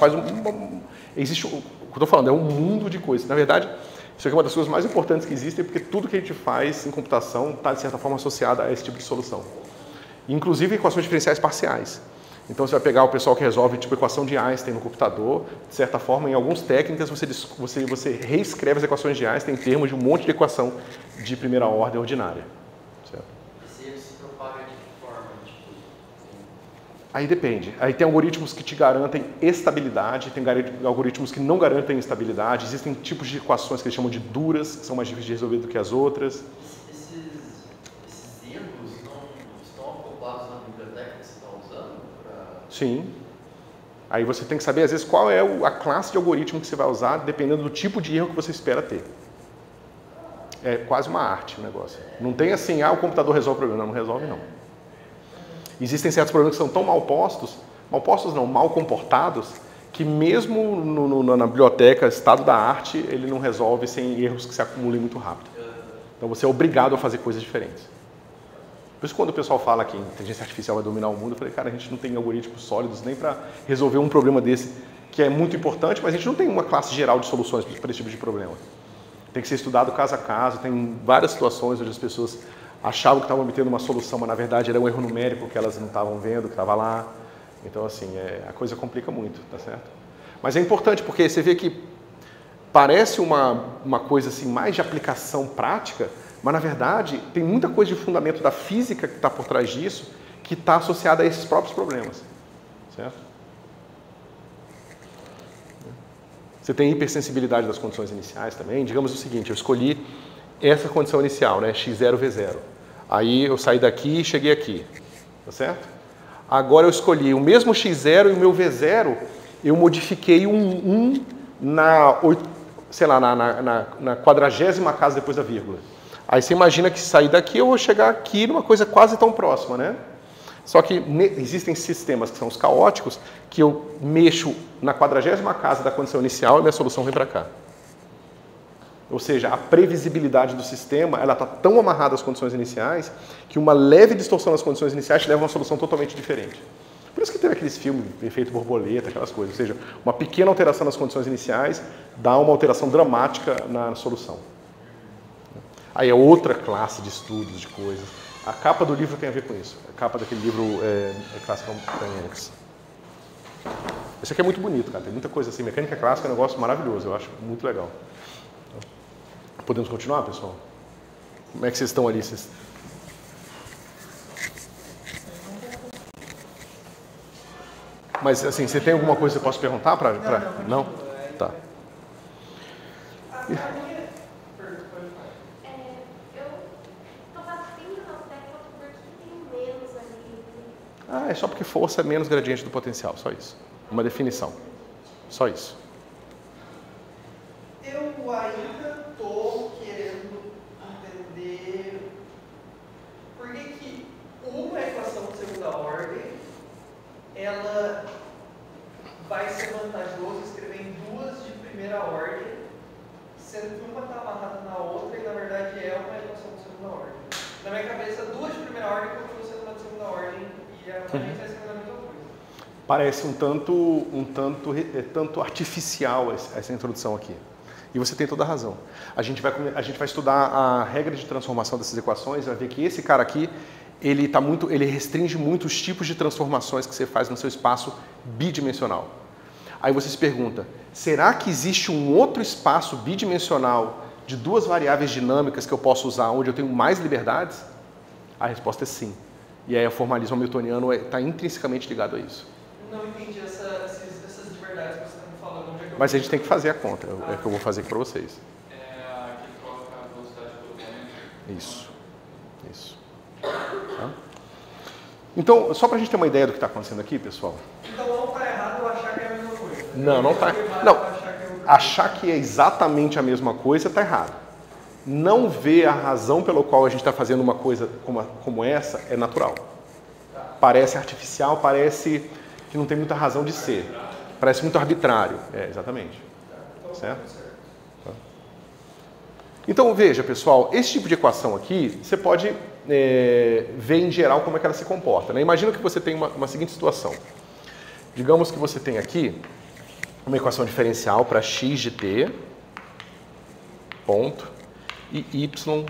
existe, o que eu estou falando, é um mundo de coisas. Na verdade, isso aqui é uma das coisas mais importantes que existem, porque tudo que a gente faz em computação está, de certa forma, associado a esse tipo de solução. Inclusive equações diferenciais parciais. Então você vai pegar o pessoal que resolve tipo equação de Einstein no computador, de certa forma, em algumas técnicas você reescreve as equações de Einstein em termos de um monte de equação de primeira ordem ordinária. Certo? Esse erro se propaga de que forma? Aí depende. Aí tem algoritmos que te garantem estabilidade, tem algoritmos que não garantem estabilidade. Existem tipos de equações que eles chamam de duras, que são mais difíceis de resolver do que as outras. Esses erros não estão acoplados na biblioteca que você está usando? Sim. Aí você tem que saber, às vezes, qual é a classe de algoritmo que você vai usar, dependendo do tipo de erro que você espera ter. É quase uma arte o negócio. Não tem assim, o computador resolve o problema. Não resolve, não. Existem certos problemas que são tão mal comportados, que mesmo na biblioteca, estado da arte, ele não resolve sem erros que se acumulem muito rápido. Então você é obrigado a fazer coisas diferentes. Por isso, quando o pessoal fala que a inteligência artificial vai dominar o mundo, eu falei, cara, a gente não tem algoritmos sólidos nem para resolver um problema desse, que é muito importante, mas a gente não tem uma classe geral de soluções para esse tipo de problema. Tem que ser estudado caso a caso, tem várias situações onde as pessoas achavam que estavam obtendo uma solução, mas na verdade era um erro numérico que elas não estavam vendo, que estava lá. Então, assim, a coisa complica muito, tá certo? Mas é importante porque você vê que parece uma coisa assim, mais de aplicação prática, mas na verdade tem muita coisa de fundamento da física que está por trás disso, que está associada a esses próprios problemas, certo? Você tem hipersensibilidade das condições iniciais também. Digamos o seguinte, eu escolhi essa condição inicial, né, x0, v0. Aí eu saí daqui e cheguei aqui, tá certo? Agora eu escolhi o mesmo x0 e o meu v0, eu modifiquei um 1 na 40ª casa depois da vírgula. Aí você imagina que sair daqui eu vou chegar aqui numa coisa quase tão próxima, né? Só que existem sistemas que são os caóticos, que eu mexo na 40ª casa da condição inicial e minha solução vem para cá. Ou seja, a previsibilidade do sistema ela está tão amarrada às condições iniciais que uma leve distorção nas condições iniciais te leva a uma solução totalmente diferente. Por isso que teve aqueles filmes, efeito borboleta, aquelas coisas. Ou seja, uma pequena alteração nas condições iniciais dá uma alteração dramática na solução. Aí é outra classe de estudos, de coisas. A capa do livro tem a ver com isso. A capa daquele livro Classical Mechanics. Esse aqui é muito bonito, cara. Tem muita coisa assim. Mecânica clássica é um negócio maravilhoso. Eu acho muito legal. Podemos continuar, pessoal? Como é que vocês estão ali? Mas, assim, você tem alguma coisa que eu posso perguntar? Não? Tá. É só porque força é menos gradiente do potencial, só isso. Uma definição. Só isso. Eu ainda estou querendo entender por que uma equação de segunda ordem ela vai ser vantajoso escrever em duas de primeira ordem, sendo que uma está amarrada na outra e na verdade é uma equação de segunda ordem. Na minha cabeça, duas de primeira ordem continua sendo uma de segunda ordem e a gente vai escrever a mesma coisa. Parece um tanto artificial essa introdução aqui. E você tem toda a razão. A gente vai estudar a regra de transformação dessas equações e vai ver que esse cara aqui, ele restringe muito os tipos de transformações que você faz no seu espaço bidimensional. Aí você se pergunta, será que existe um outro espaço bidimensional de duas variáveis dinâmicas que eu posso usar onde eu tenho mais liberdades? A resposta é sim. E aí o formalismo hamiltoniano está intrinsecamente ligado a isso. Não entendi essas liberdades que você está me falando. Mas a gente tem que fazer a conta, é o que eu vou fazer aqui para vocês. Aqui troca a velocidade do elemento. Isso. Tá? Então, só para a gente ter uma ideia do que está acontecendo aqui, pessoal. Então não está errado eu achar que é a mesma coisa. Não está. Não, achar que é exatamente a mesma coisa está errado. Não ver a razão pela qual a gente está fazendo uma coisa como essa é natural. Parece artificial, parece que não tem muita razão de ser. Parece muito arbitrário. Exatamente. Certo? Então, veja, pessoal, esse tipo de equação aqui, você pode ver em geral como é que ela se comporta. Né? Imagina que você tem uma seguinte situação. Digamos que você tem aqui uma equação diferencial para x de t, ponto, e y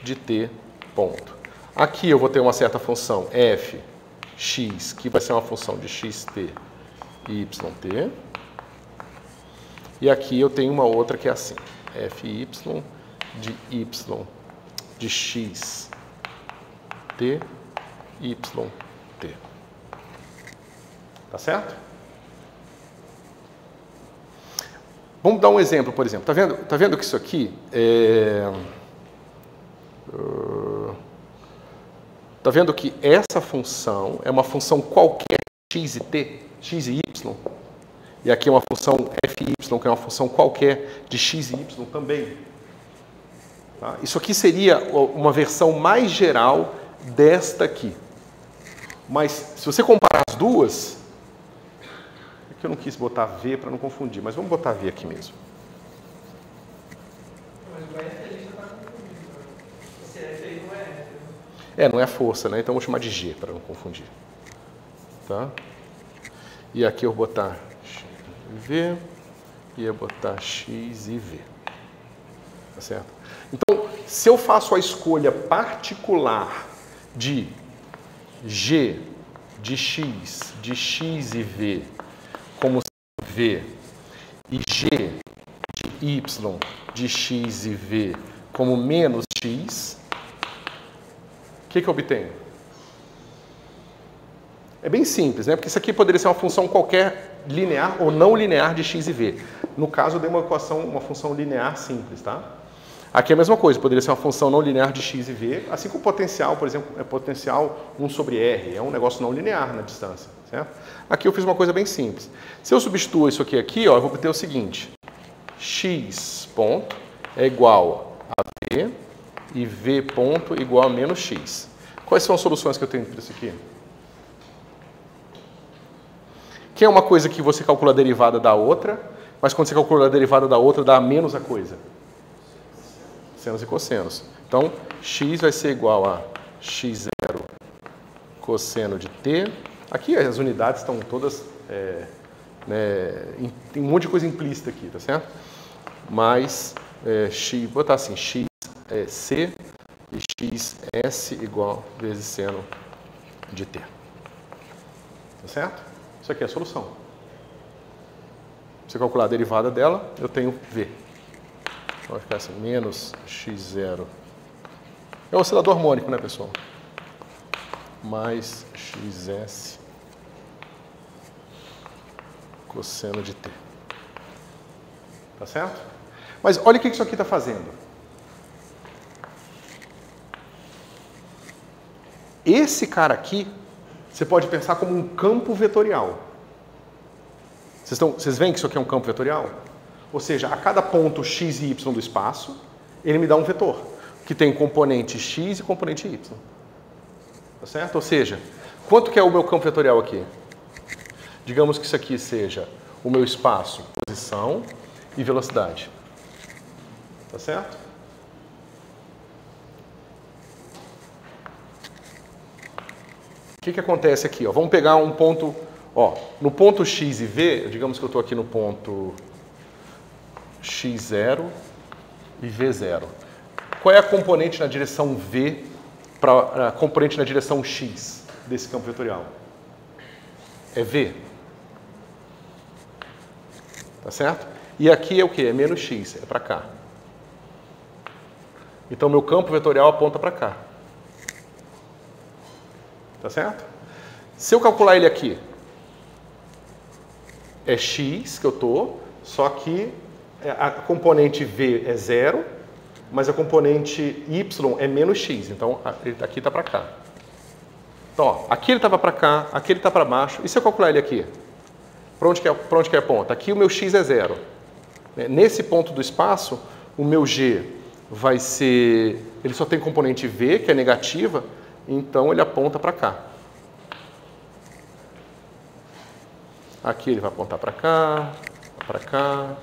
de t, ponto. Aqui eu vou ter uma certa função f, x, que vai ser uma função de xt e yt. E aqui eu tenho uma outra que é assim, fy de y de x t, y, t. Tá certo? Vamos dar um exemplo, por exemplo. Tá vendo que isso aqui tá vendo que essa função é uma função qualquer x e t, x e y. E aqui é uma função fy, que é uma função qualquer de x e y também. Tá? Isso aqui seria uma versão mais geral desta aqui. Mas se você comparar as duas, é que eu não quis botar v para não confundir, mas vamos botar v aqui mesmo. Mas o F ali já está confundido. Esse F aí não é F. Não é a força, né? Então eu vou chamar de g para não confundir. Tá? E aqui eu vou botar v e eu vou botar x e v. Tá certo? Então, se eu faço a escolha particular de g de x e v como v e g de y de x e v como menos x, o que eu obtenho? É bem simples, né? Porque isso aqui poderia ser uma função qualquer linear ou não linear de x e v. No caso, eu dei uma função linear simples, tá? Aqui é a mesma coisa, poderia ser uma função não linear de x e v, assim como o potencial, por exemplo, é potencial 1 sobre r, é um negócio não linear na distância, certo? Aqui eu fiz uma coisa bem simples. Se eu substituo isso aqui, ó, eu vou obter o seguinte: x ponto é igual a v e v ponto igual a menos x. Quais são as soluções que eu tenho para isso aqui? Que é uma coisa que você calcula a derivada da outra, mas quando você calcula a derivada da outra, dá menos a coisa. Senos e cossenos. Então, x vai ser igual a x0 cosseno de t. Aqui as unidades estão todas... tem um monte de coisa implícita aqui, tá certo? Mais x, vou botar assim, x é c e xs igual vezes seno de t. Tá certo? Isso aqui é a solução. Se eu calcular a derivada dela, eu tenho v. Vai ficar assim, menos x0. É um oscilador harmônico, né, pessoal? Mais xs cosseno de t. Tá certo? Mas olha o que isso aqui está fazendo. Esse cara aqui, você pode pensar como um campo vetorial. Vocês veem que isso aqui é um campo vetorial? Ou seja, a cada ponto x e y do espaço, ele me dá um vetor, que tem componente x e componente y. Tá certo? Ou seja, quanto que é o meu campo vetorial aqui? Digamos que isso aqui seja o meu espaço, posição e velocidade. Tá certo? O que acontece aqui? Ó? Vamos pegar um ponto... Ó, no ponto x e v, digamos que eu estou aqui no ponto x0 e v0. Qual é a componente na direção v para a componente na direção x desse campo vetorial? É v. Tá certo? E aqui é o quê? É menos x, é para cá. Então, meu campo vetorial aponta para cá. Tá certo? Se eu calcular ele aqui, é x que eu estou, só que a componente v é 0, mas a componente y é menos x. Então, aqui está para cá. Então, ó, aqui ele estava para cá, aqui ele está para baixo. E se eu calcular ele aqui? Para onde que é a ponta? Aqui o meu x é 0. Nesse ponto do espaço, o meu g vai ser... Ele só tem componente v, que é negativa, então ele aponta para cá. Aqui ele vai apontar para cá, para cá.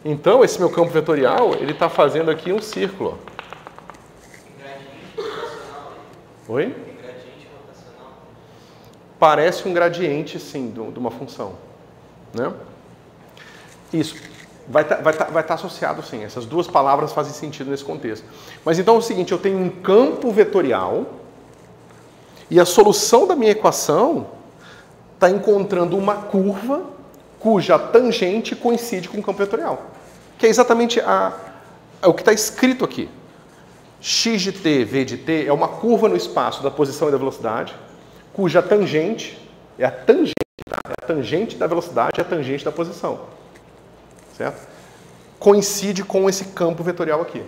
Então, esse meu campo vetorial, ele está fazendo aqui um círculo. Gradiente rotacional. Oi? Gradiente rotacional. Parece um gradiente, sim, de uma função. Né? Isso. Vai estar associado, sim. Essas duas palavras fazem sentido nesse contexto. Mas então é o seguinte, eu tenho um campo vetorial e a solução da minha equação está encontrando uma curva cuja tangente coincide com o campo vetorial. Que é exatamente o que está escrito aqui. X de t, v de t é uma curva no espaço da posição e da velocidade, cuja tangente, é a tangente, tá? É a tangente da velocidade é a tangente da posição. Certo? Coincide com esse campo vetorial aqui.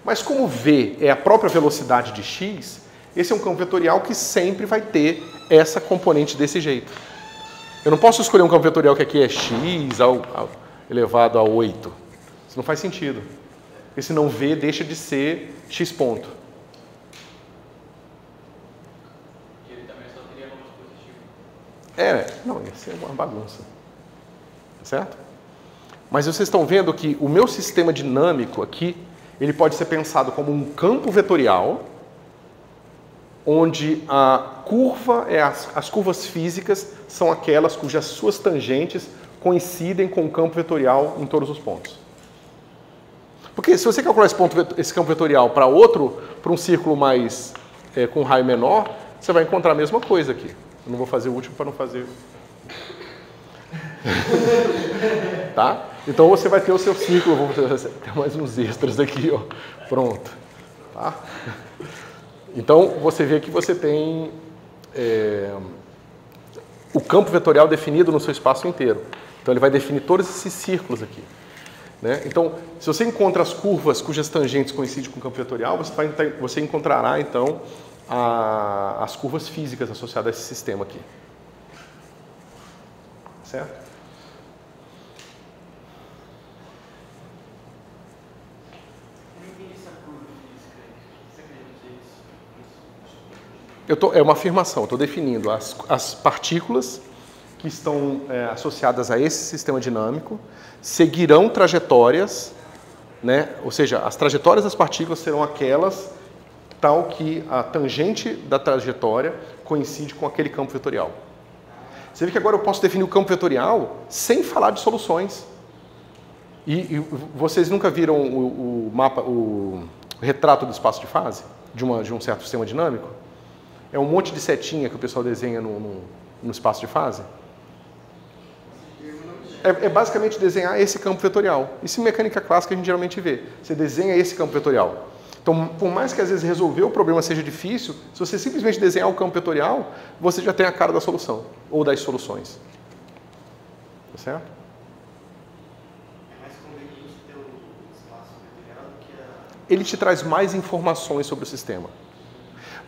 Mas como V é a própria velocidade de x, esse é um campo vetorial que sempre vai ter essa componente desse jeito. Eu não posso escolher um campo vetorial que aqui é x elevado a 8. Isso não faz sentido. Porque senão V deixa de ser x ponto. E ele também só teria números positivos. Não, isso é uma bagunça. Certo? Mas vocês estão vendo que o meu sistema dinâmico aqui, ele pode ser pensado como um campo vetorial, onde a curva, as curvas físicas são aquelas cujas suas tangentes coincidem com o campo vetorial em todos os pontos. Porque se você calcular esse campo vetorial para um círculo mais com um raio menor, você vai encontrar a mesma coisa aqui. Eu não vou fazer o último para não fazer... Tá? Então você vai ter o seu círculo, vou ter mais uns extras aqui, ó. Pronto. Tá? Então você vê que você tem o campo vetorial definido no seu espaço inteiro. Então ele vai definir todos esses círculos aqui. Né? Então, se você encontra as curvas cujas tangentes coincidem com o campo vetorial, você encontrará então as curvas físicas associadas a esse sistema aqui. Certo? É uma afirmação, estou definindo as partículas que estão associadas a esse sistema dinâmico seguirão trajetórias, né? Ou seja, as trajetórias das partículas serão aquelas tal que a tangente da trajetória coincide com aquele campo vetorial. Você vê que agora eu posso definir o campo vetorial sem falar de soluções. E vocês nunca viram o mapa, o retrato do espaço de fase de um certo sistema dinâmico? É um monte de setinha que o pessoal desenha no espaço de fase. É basicamente desenhar esse campo vetorial. Isso em mecânica clássica a gente geralmente vê. Você desenha esse campo vetorial. Então, por mais que às vezes resolver o problema seja difícil, se você simplesmente desenhar o campo vetorial, você já tem a cara da solução, ou das soluções. Tá certo? É mais conveniente ter o espaço vetorial do que Ele te traz mais informações sobre o sistema.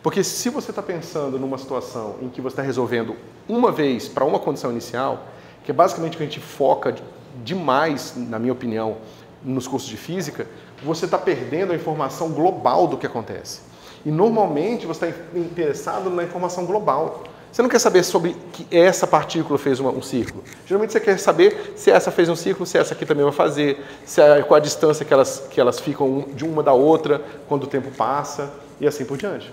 Porque se você está pensando numa situação em que você está resolvendo uma vez para uma condição inicial, que é basicamente o que a gente foca demais, na minha opinião, nos cursos de física, você está perdendo a informação global do que acontece. E normalmente você está interessado na informação global. Você não quer saber sobre que essa partícula fez um círculo. Geralmente você quer saber se essa fez um círculo, se essa aqui também vai fazer, qual a distância que elas ficam de uma da outra quando o tempo passa e assim por diante.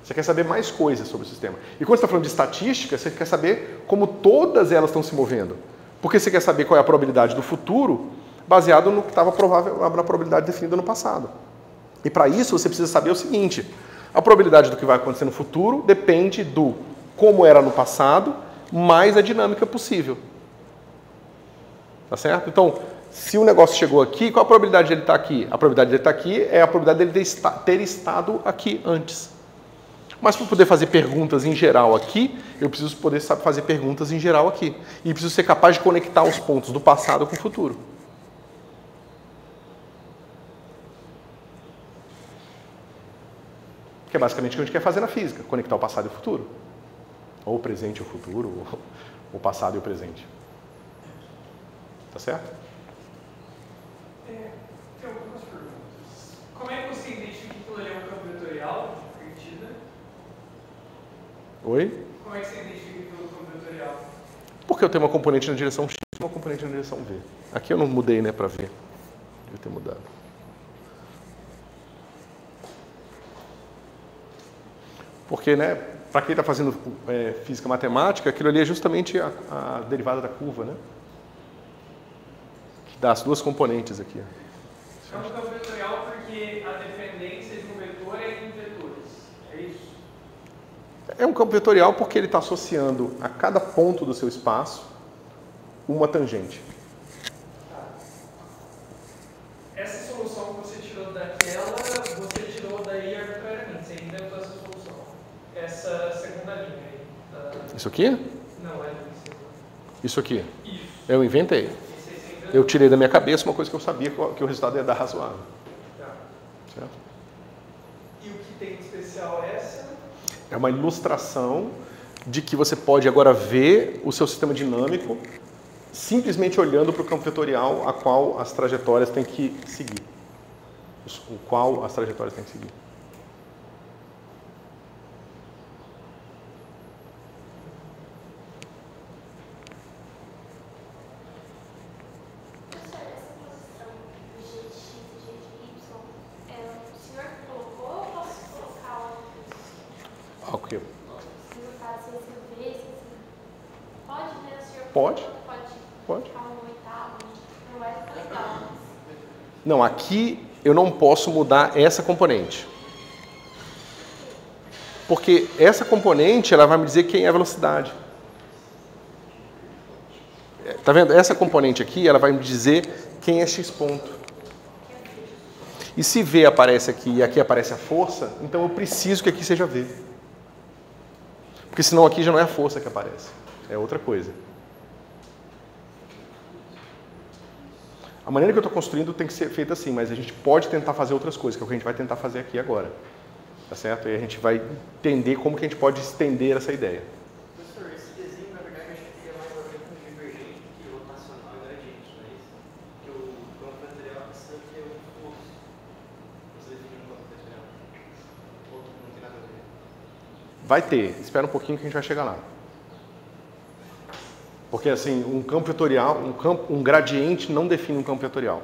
Você quer saber mais coisas sobre o sistema. E quando você está falando de estatística, você quer saber como todas elas estão se movendo. Porque você quer saber qual é a probabilidade do futuro baseado no que estava na probabilidade definida no passado. E para isso você precisa saber o seguinte: a probabilidade do que vai acontecer no futuro depende do como era no passado, mais a dinâmica possível. Tá certo? Então, se o negócio chegou aqui, qual a probabilidade de ele estar aqui? A probabilidade de ele estar aqui é a probabilidade dele ter estado aqui antes. Mas para poder fazer perguntas em geral aqui, eu preciso poder fazer perguntas em geral aqui. E preciso ser capaz de conectar os pontos do passado com o futuro. Que é basicamente o que a gente quer fazer na física, conectar o passado e o futuro. Ou o presente e o futuro, ou o passado e o presente. Tá certo? Tem algumas perguntas. Como é que você identifica que aquilo ali é um campo vetorial de partida? Oi? Como é que você identifica que aquilo é um campo vetorial? Porque eu tenho uma componente na direção X e uma componente na direção V. Aqui eu não mudei, né, para V. Devia ter mudado. Porque, né, para quem está fazendo física matemática, aquilo ali é justamente a derivada da curva, né? Que dá as duas componentes aqui. É um campo vetorial porque a dependência de um vetor é em vetores. É isso? É um campo vetorial porque ele está associando a cada ponto do seu espaço uma tangente. Essa solução que você tirou daquela, você tirou daí arbitrariamente. Você inventou essa solução. Essa segunda linha aí. Isso aqui? Não, é Isso aqui? isso. Eu inventei. Eu tirei da minha cabeça uma coisa que eu sabia que o resultado ia dar razoável. Tá. Certo? E o que tem de especial é essa? É uma ilustração de que você pode agora ver o seu sistema dinâmico simplesmente olhando para o campo vetorial a qual as trajetórias têm que seguir. O qual as trajetórias têm que seguir. Ok. Pode. Pode. Não, aqui eu não posso mudar essa componente. Porque essa componente, ela vai me dizer quem é a velocidade. Tá vendo? Essa componente aqui, ela vai me dizer quem é x ponto. E se V aparece aqui e aqui aparece a força, então eu preciso que aqui seja V. Porque senão aqui já não é a força que aparece. É outra coisa. A maneira que eu estou construindo tem que ser feita assim, mas a gente pode tentar fazer outras coisas, que é o que a gente vai tentar fazer aqui agora. Tá certo? E a gente vai entender como que a gente pode estender essa ideia. Professor, esse desenho, na verdade, eu acho que teria mais a ver com divergente do que rotacional e gradiente, não é isso? Porque o campo vetorial precisa ter um fluxo. Você define um campo vetorial. Outro não tem nada a ver. Vai ter. Espera um pouquinho que a gente vai chegar lá. Porque assim, um campo vetorial, um gradiente não define um campo vetorial.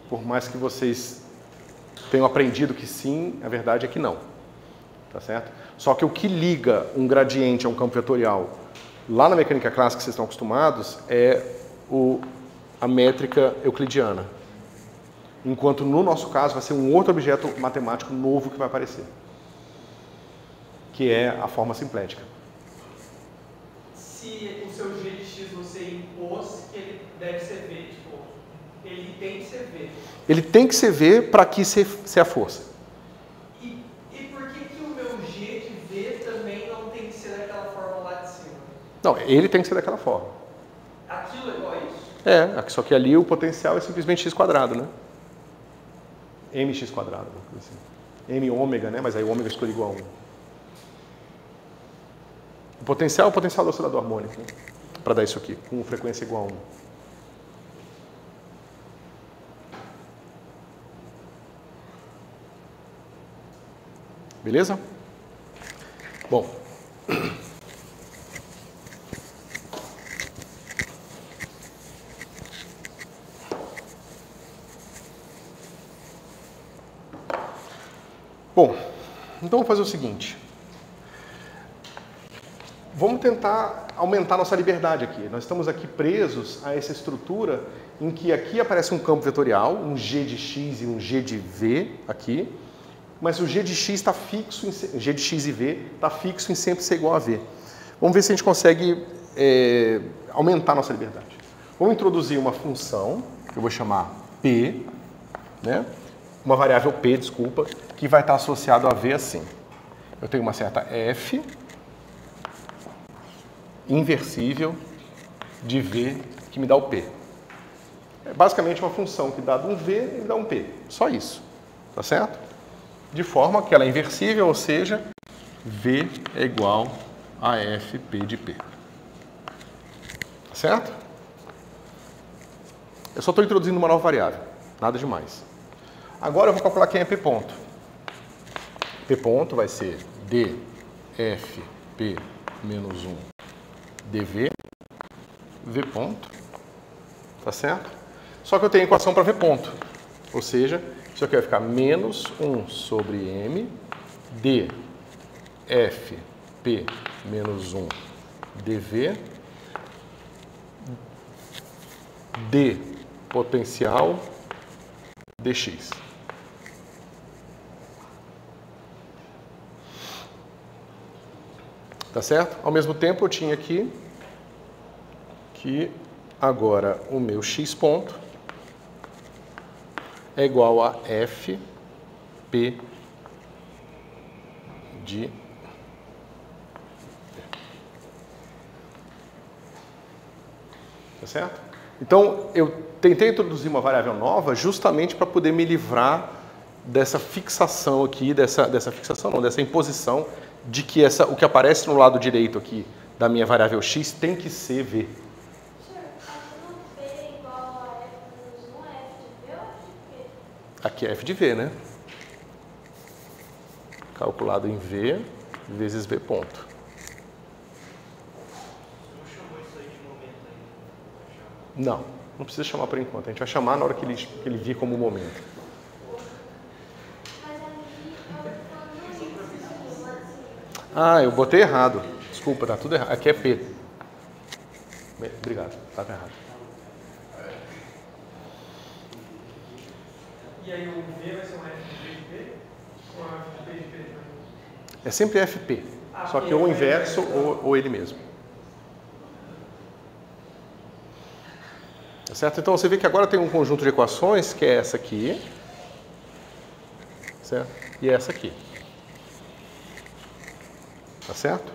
Por mais que vocês tenham aprendido que sim, a verdade é que não. Tá certo? Só que o que liga um gradiente a um campo vetorial, lá na mecânica clássica que vocês estão acostumados, é a métrica euclidiana. Enquanto no nosso caso vai ser um outro objeto matemático novo que vai aparecer. Que é a forma simplética. Se o seu g de x você impôs que ele deve ser v, tipo, ele tem que ser v. Ele tem que ser v para aqui ser a força. E por que o meu g de v também não tem que ser daquela forma lá de cima? Não, ele tem que ser daquela forma. Aquilo é igual a isso? É, só que ali o potencial é simplesmente x quadrado, né? mx quadrado, assim. M ômega, né? Mas aí o ômega escolhe igual a 1. O potencial é o potencial do oscilador harmônico, né? Para dar isso aqui, com frequência igual a 1. Beleza? Bom. Bom, então vamos fazer o seguinte. Vamos tentar aumentar nossa liberdade aqui. Nós estamos aqui presos a essa estrutura em que aqui aparece um campo vetorial, um g de x e um g de v aqui, mas o g de x está fixo, g de x e v está fixo em sempre ser igual a v. Vamos ver se a gente consegue aumentar nossa liberdade. Vamos introduzir uma função, que eu vou chamar p, né? Uma variável p, desculpa, que vai estar associado a v assim. Eu tenho uma certa f inversível de v que me dá o p. É basicamente uma função que dá um v e dá um p. Só isso. Tá certo? De forma que ela é inversível, ou seja, v é igual a fp de p. Tá certo? Eu só estou introduzindo uma nova variável. Nada demais. Agora eu vou calcular quem é p ponto. P ponto vai ser dfp menos 1 dv, v ponto, tá certo? Só que eu tenho a equação para v ponto, ou seja, isso aqui vai ficar menos 1 sobre m dfp menos 1 dv d potencial dx. Tá certo? Ao mesmo tempo eu tinha aqui que agora o meu x ponto é igual a f p de Tá certo? Então, eu tentei introduzir uma variável nova justamente para poder me livrar dessa fixação aqui, dessa imposição de que o que aparece no lado direito aqui da minha variável x tem que ser v. Aqui é f de v, né? Calculado em v vezes v ponto. Não, não precisa chamar por enquanto. A gente vai chamar na hora que ele vir como momento. Ah, eu botei errado. Desculpa, tá tudo errado. Aqui é P. Obrigado, estava errado. E aí o V vai ser um F de P de P? Ou um F de P de P também? É sempre FP. Só que ou o inverso ou ele mesmo. Tá certo? Então você vê que agora tem um conjunto de equações que é essa aqui, certo? E essa aqui. Tá certo?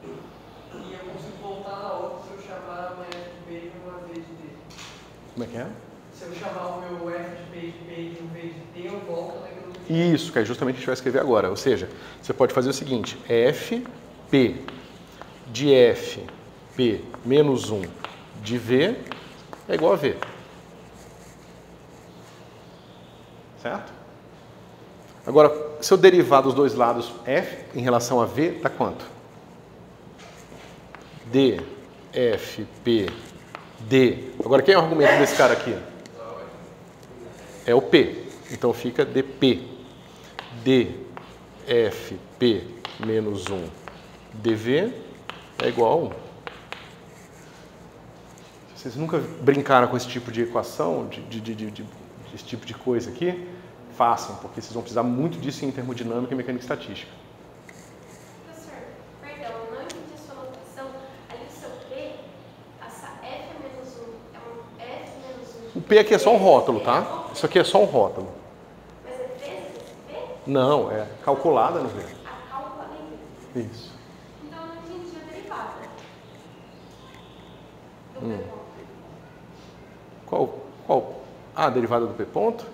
E eu consigo voltar na outra se eu chamar uma F de P e uma V de D. Como é que é? Se eu chamar o meu F de P de P e um V de D, eu volto naquilo que... Isso, que é justamente o que a gente vai escrever agora. Ou seja, você pode fazer o seguinte, FP de FP menos 1 de V é igual a V. Certo? Agora, se eu derivar dos dois lados F em relação a V, dá quanto? D, F, P, D. Agora, quem é o argumento desse cara aqui? É o P. Então, fica DP. D, F, P menos 1 dV é igual a 1. Vocês nunca brincaram com esse tipo de equação, desse tipo de coisa aqui? Façam, porque vocês vão precisar muito disso em termodinâmica e mecânica estatística. Professor, perdão, eu não entendi a sua notação. Ali o seu P, essa F menos 1 é um F menos 1. O P aqui é só um rótulo, tá? Isso aqui é só um rótulo. Mas é vezes esse P? Não, é calculada no V. A calculada em V. Isso. Então eu não entendi a derivada do P ponto. Qual? Ah, a derivada do P ponto?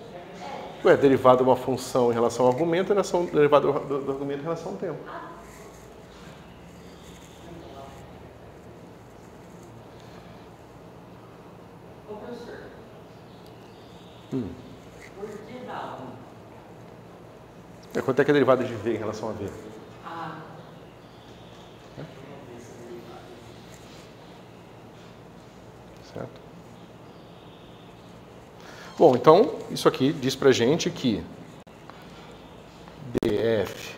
Ué, derivada de uma função em relação ao argumento, derivada do argumento em relação ao tempo. Ô, professor. Por que dá 1? Quanto é que é a derivada de V em relação a V? Ah. Certo? Bom, então, isso aqui diz pra gente que df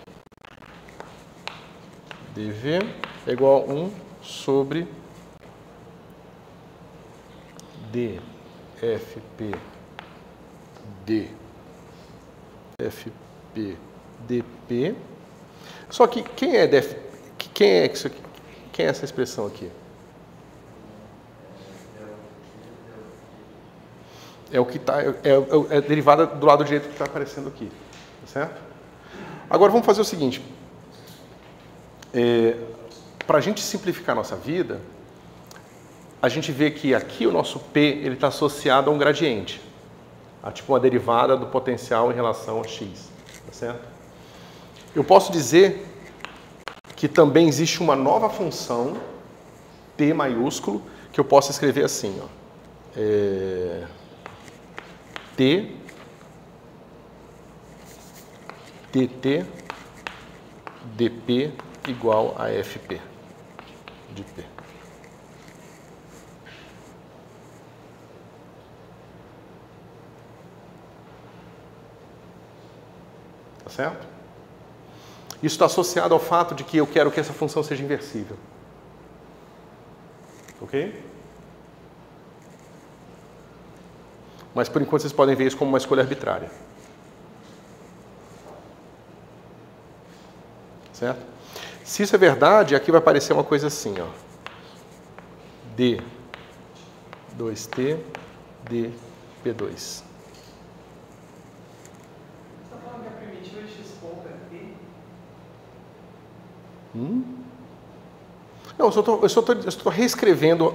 dv é igual a 1 sobre dfp dfp dp. Só que quem é essa expressão aqui? É o que está, é derivada do lado direito que está aparecendo aqui, tá certo? Agora vamos fazer o seguinte, para a gente simplificar a nossa vida, a gente vê que aqui o nosso P ele está associado a um gradiente, a tipo uma derivada do potencial em relação a x, tá certo? Eu posso dizer que também existe uma nova função P maiúsculo que eu posso escrever assim, ó. T dt dp igual a fp de P. Tá certo? Isso está associado ao fato de que eu quero que essa função seja inversível. Ok? Mas, por enquanto, vocês podem ver isso como uma escolha arbitrária. Certo? Se isso é verdade, aqui vai aparecer uma coisa assim, ó. D 2T dP2. Você está falando que a primitiva de x ponto é T? Não, eu só estou reescrevendo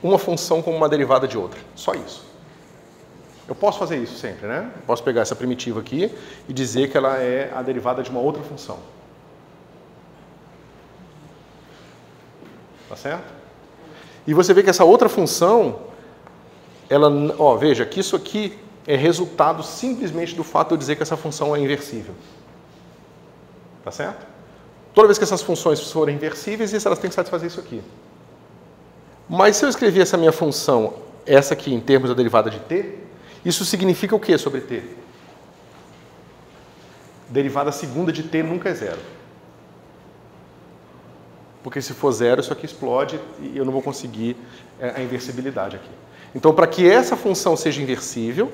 uma função como uma derivada de outra. Só isso. Eu posso fazer isso sempre, né? Eu posso pegar essa primitiva aqui e dizer que ela é a derivada de uma outra função. Tá certo? E você vê que essa outra função, ela, ó, veja que isso aqui é resultado simplesmente do fato de eu dizer que essa função é inversível. Tá certo? Toda vez que essas funções forem inversíveis, elas têm que satisfazer isso aqui. Mas se eu escrever essa minha função, essa aqui, em termos da derivada de t, isso significa o que sobre t? Derivada segunda de t nunca é zero. Porque se for zero, isso aqui explode e eu não vou conseguir a inversibilidade aqui. Então, para que essa função seja inversível,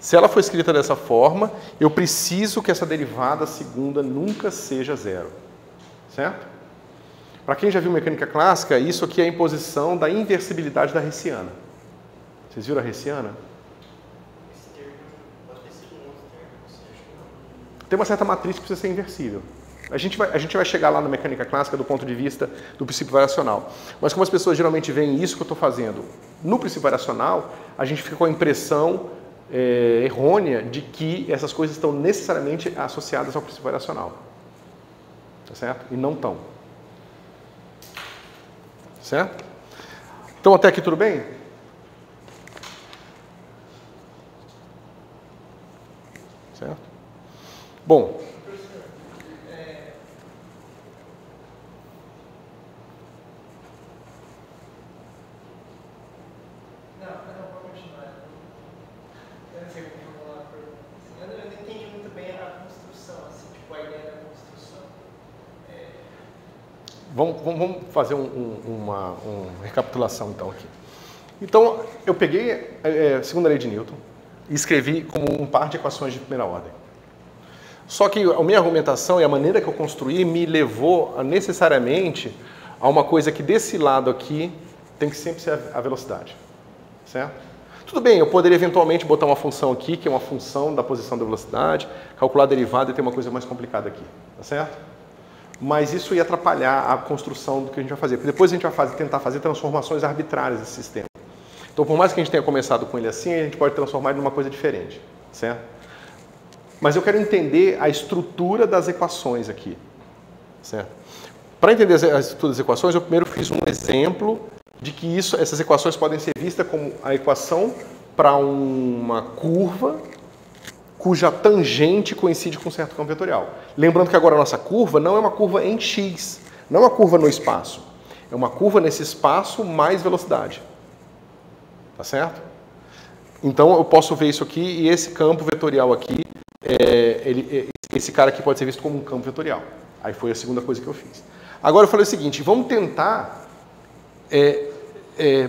se ela for escrita dessa forma, eu preciso que essa derivada segunda nunca seja zero. Certo? Para quem já viu mecânica clássica, isso aqui é a imposição da inversibilidade da hessiana. Vocês viram a hessiana? Tem uma certa matriz que precisa ser inversível. A gente vai chegar lá na mecânica clássica do ponto de vista do princípio variacional. Mas como as pessoas geralmente veem isso que eu estou fazendo no princípio variacional, a gente fica com a impressão errônea de que essas coisas estão necessariamente associadas ao princípio variacional. Tá certo? E não estão. Certo? Então, até aqui tudo bem? Certo? Bom. Vamos fazer uma recapitulação então aqui. Então, eu peguei a segunda lei de Newton e escrevi como um par de equações de primeira ordem. Só que a minha argumentação e a maneira que eu construí me levou necessariamente a uma coisa que desse lado aqui tem que sempre ser a velocidade. Certo? Tudo bem, eu poderia eventualmente botar uma função aqui, que é uma função da posição da velocidade, calcular a derivada e ter uma coisa mais complicada aqui. Tá certo? Mas isso ia atrapalhar a construção do que a gente vai fazer. Porque depois a gente vai tentar fazer transformações arbitrárias desse sistema. Então, por mais que a gente tenha começado com ele assim, a gente pode transformar ele numa coisa diferente. Certo? Mas eu quero entender a estrutura das equações aqui. Certo? Para entender a estrutura das equações, eu primeiro fiz um exemplo de que essas equações podem ser vistas como a equação para uma curva cuja tangente coincide com um certo campo vetorial. Lembrando que agora a nossa curva não é uma curva em x, não é uma curva no espaço. É uma curva nesse espaço mais velocidade. Tá certo? Então eu posso ver isso aqui e esse campo vetorial aqui, esse cara aqui pode ser visto como um campo vetorial. Aí foi a segunda coisa que eu fiz. Agora eu falei o seguinte, vamos tentar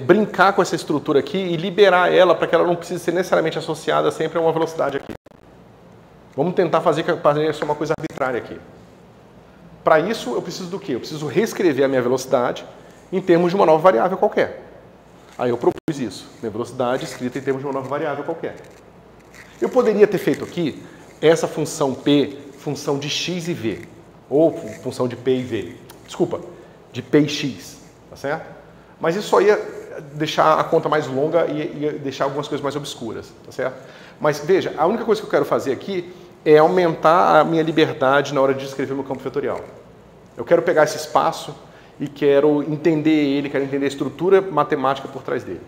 brincar com essa estrutura aqui e liberar ela para que ela não precise ser necessariamente associada sempre a uma velocidade aqui. Vamos tentar fazer isso uma coisa arbitrária aqui. Para isso, eu preciso do quê? Eu preciso reescrever a minha velocidade em termos de uma nova variável qualquer. Aí eu propus isso. Minha velocidade escrita em termos de uma nova variável qualquer. Eu poderia ter feito aqui essa função P, função de x e v. Ou função de P e v. Desculpa, de P e x. Tá certo? Mas isso só ia deixar a conta mais longa e ia deixar algumas coisas mais obscuras. Tá certo? Mas veja, a única coisa que eu quero fazer aqui é aumentar a minha liberdade na hora de escrever meu campo vetorial. Eu quero pegar esse espaço e quero entender ele, quero entender a estrutura matemática por trás dele.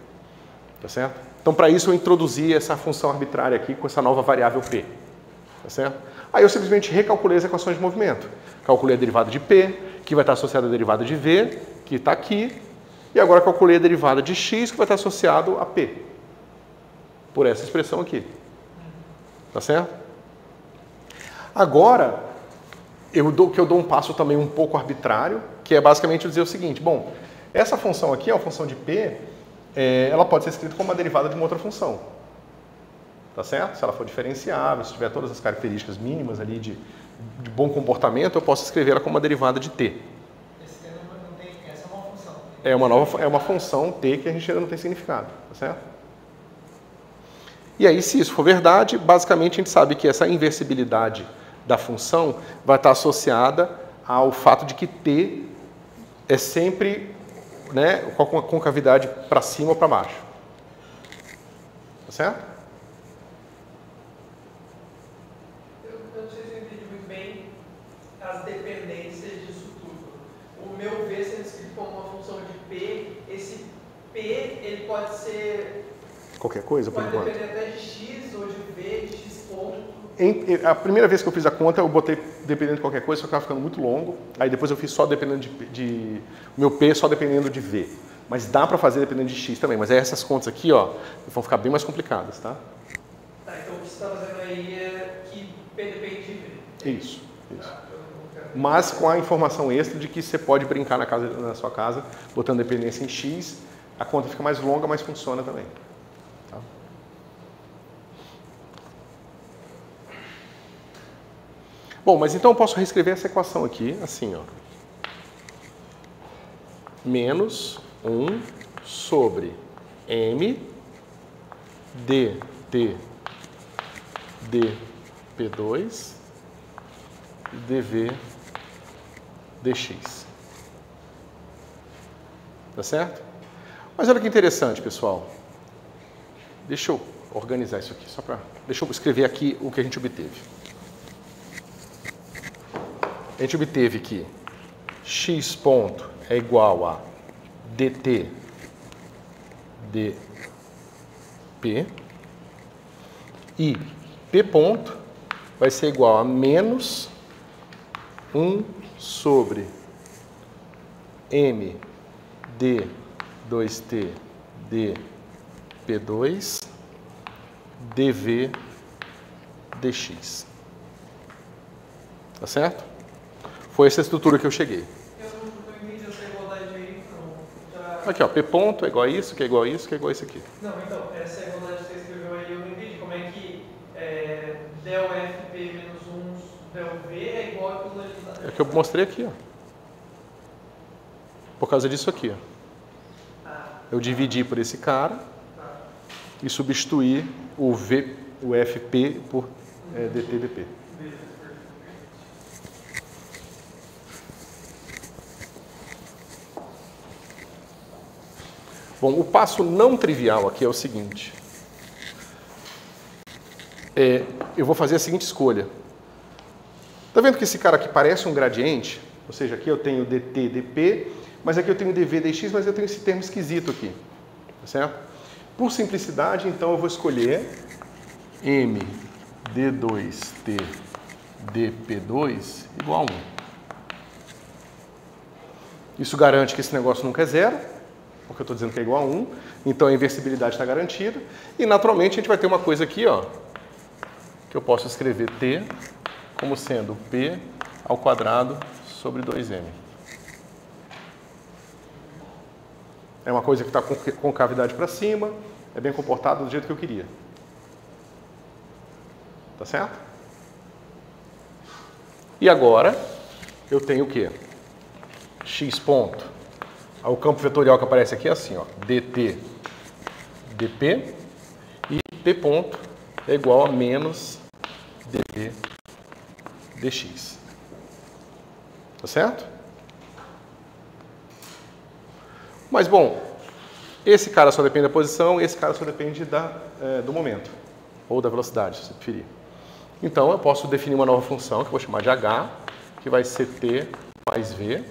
Tá certo? Então, para isso, eu introduzi essa função arbitrária aqui com essa nova variável P. Tá certo? Aí eu simplesmente recalculei as equações de movimento. Calculei a derivada de P, que vai estar associada à derivada de V, que está aqui. E agora calculei a derivada de X, que vai estar associado a P. Por essa expressão aqui. Tá certo? Agora, eu dou um passo também um pouco arbitrário, que é basicamente dizer o seguinte, bom, essa função aqui, a função de P, ela pode ser escrita como uma derivada de uma outra função. Tá certo? Se ela for diferenciável, se tiver todas as características mínimas ali de bom comportamento, eu posso escrever ela como uma derivada de T. Essa é uma função. É uma função T que a gente ainda não tem significado. Tá certo? E aí, se isso for verdade, basicamente a gente sabe que essa inversibilidade da função vai estar associada ao fato de que T é sempre né, com a concavidade para cima ou para baixo. Tá certo? Eu não sei se eu entendi muito bem as dependências disso tudo. O meu V sendo escrito como uma função de P, esse P ele pode ser... Qualquer coisa, por enquanto. Pode depender até de X ou de V, de X ponto. A primeira vez que eu fiz a conta, eu botei dependendo de qualquer coisa, só que estava ficando muito longo. Aí depois eu fiz só dependendo de meu P, só dependendo de V. Mas dá para fazer dependendo de X também. Mas essas contas aqui, ó, vão ficar bem mais complicadas, tá? Tá, então o que você está fazendo aí é que P depende de V. Isso. Mas com a informação extra de que você pode brincar na sua casa, botando dependência em X, a conta fica mais longa, mas funciona também. Tá? Bom, mas então eu posso reescrever essa equação aqui, assim, ó. Menos 1 sobre m dt dp2 dv dx. Tá certo? Mas olha que interessante, pessoal. Deixa eu organizar isso aqui, deixa eu escrever aqui o que a gente obteve. A gente obteve que x ponto é igual a dt dp e p ponto vai ser igual a menos 1 sobre m d2t dp2 dv dx. Tá certo? Foi essa estrutura que eu cheguei. Eu não entendi essa igualdade aí, então. Aqui, ó, P ponto é igual a isso, que é igual a isso, que é igual a isso aqui. Não, então, essa igualdade que você escreveu aí, eu não entendi. Como é que del FP menos 1 del V é igual a aquilo ali? É que eu mostrei aqui, ó. Por causa disso aqui, ó. Eu dividi por esse cara e substituí o FP por dt dp. Bom, o passo não trivial aqui é o seguinte. Eu vou fazer a seguinte escolha. Tá vendo que esse cara aqui parece um gradiente? Ou seja, aqui eu tenho dt, dp, mas aqui eu tenho dv, dx, mas eu tenho esse termo esquisito aqui. Tá certo? Por simplicidade, então, eu vou escolher m d2t dp2 igual a 1. Isso garante que esse negócio nunca é zero, porque eu estou dizendo que é igual a 1, então a inversibilidade está garantida. E, naturalmente, a gente vai ter uma coisa aqui, ó, que eu posso escrever t como sendo p ao quadrado sobre 2m. É uma coisa que está com concavidade para cima, é bem comportada do jeito que eu queria. Tá certo? E agora, eu tenho o quê? X ponto. O campo vetorial que aparece aqui é assim, ó, dt dp e p ponto é igual a menos dv dx. Tá certo? Mas, bom, esse cara só depende da posição, esse cara só depende do momento, ou da velocidade, se preferir. Então, eu posso definir uma nova função, que eu vou chamar de h, que vai ser t mais v,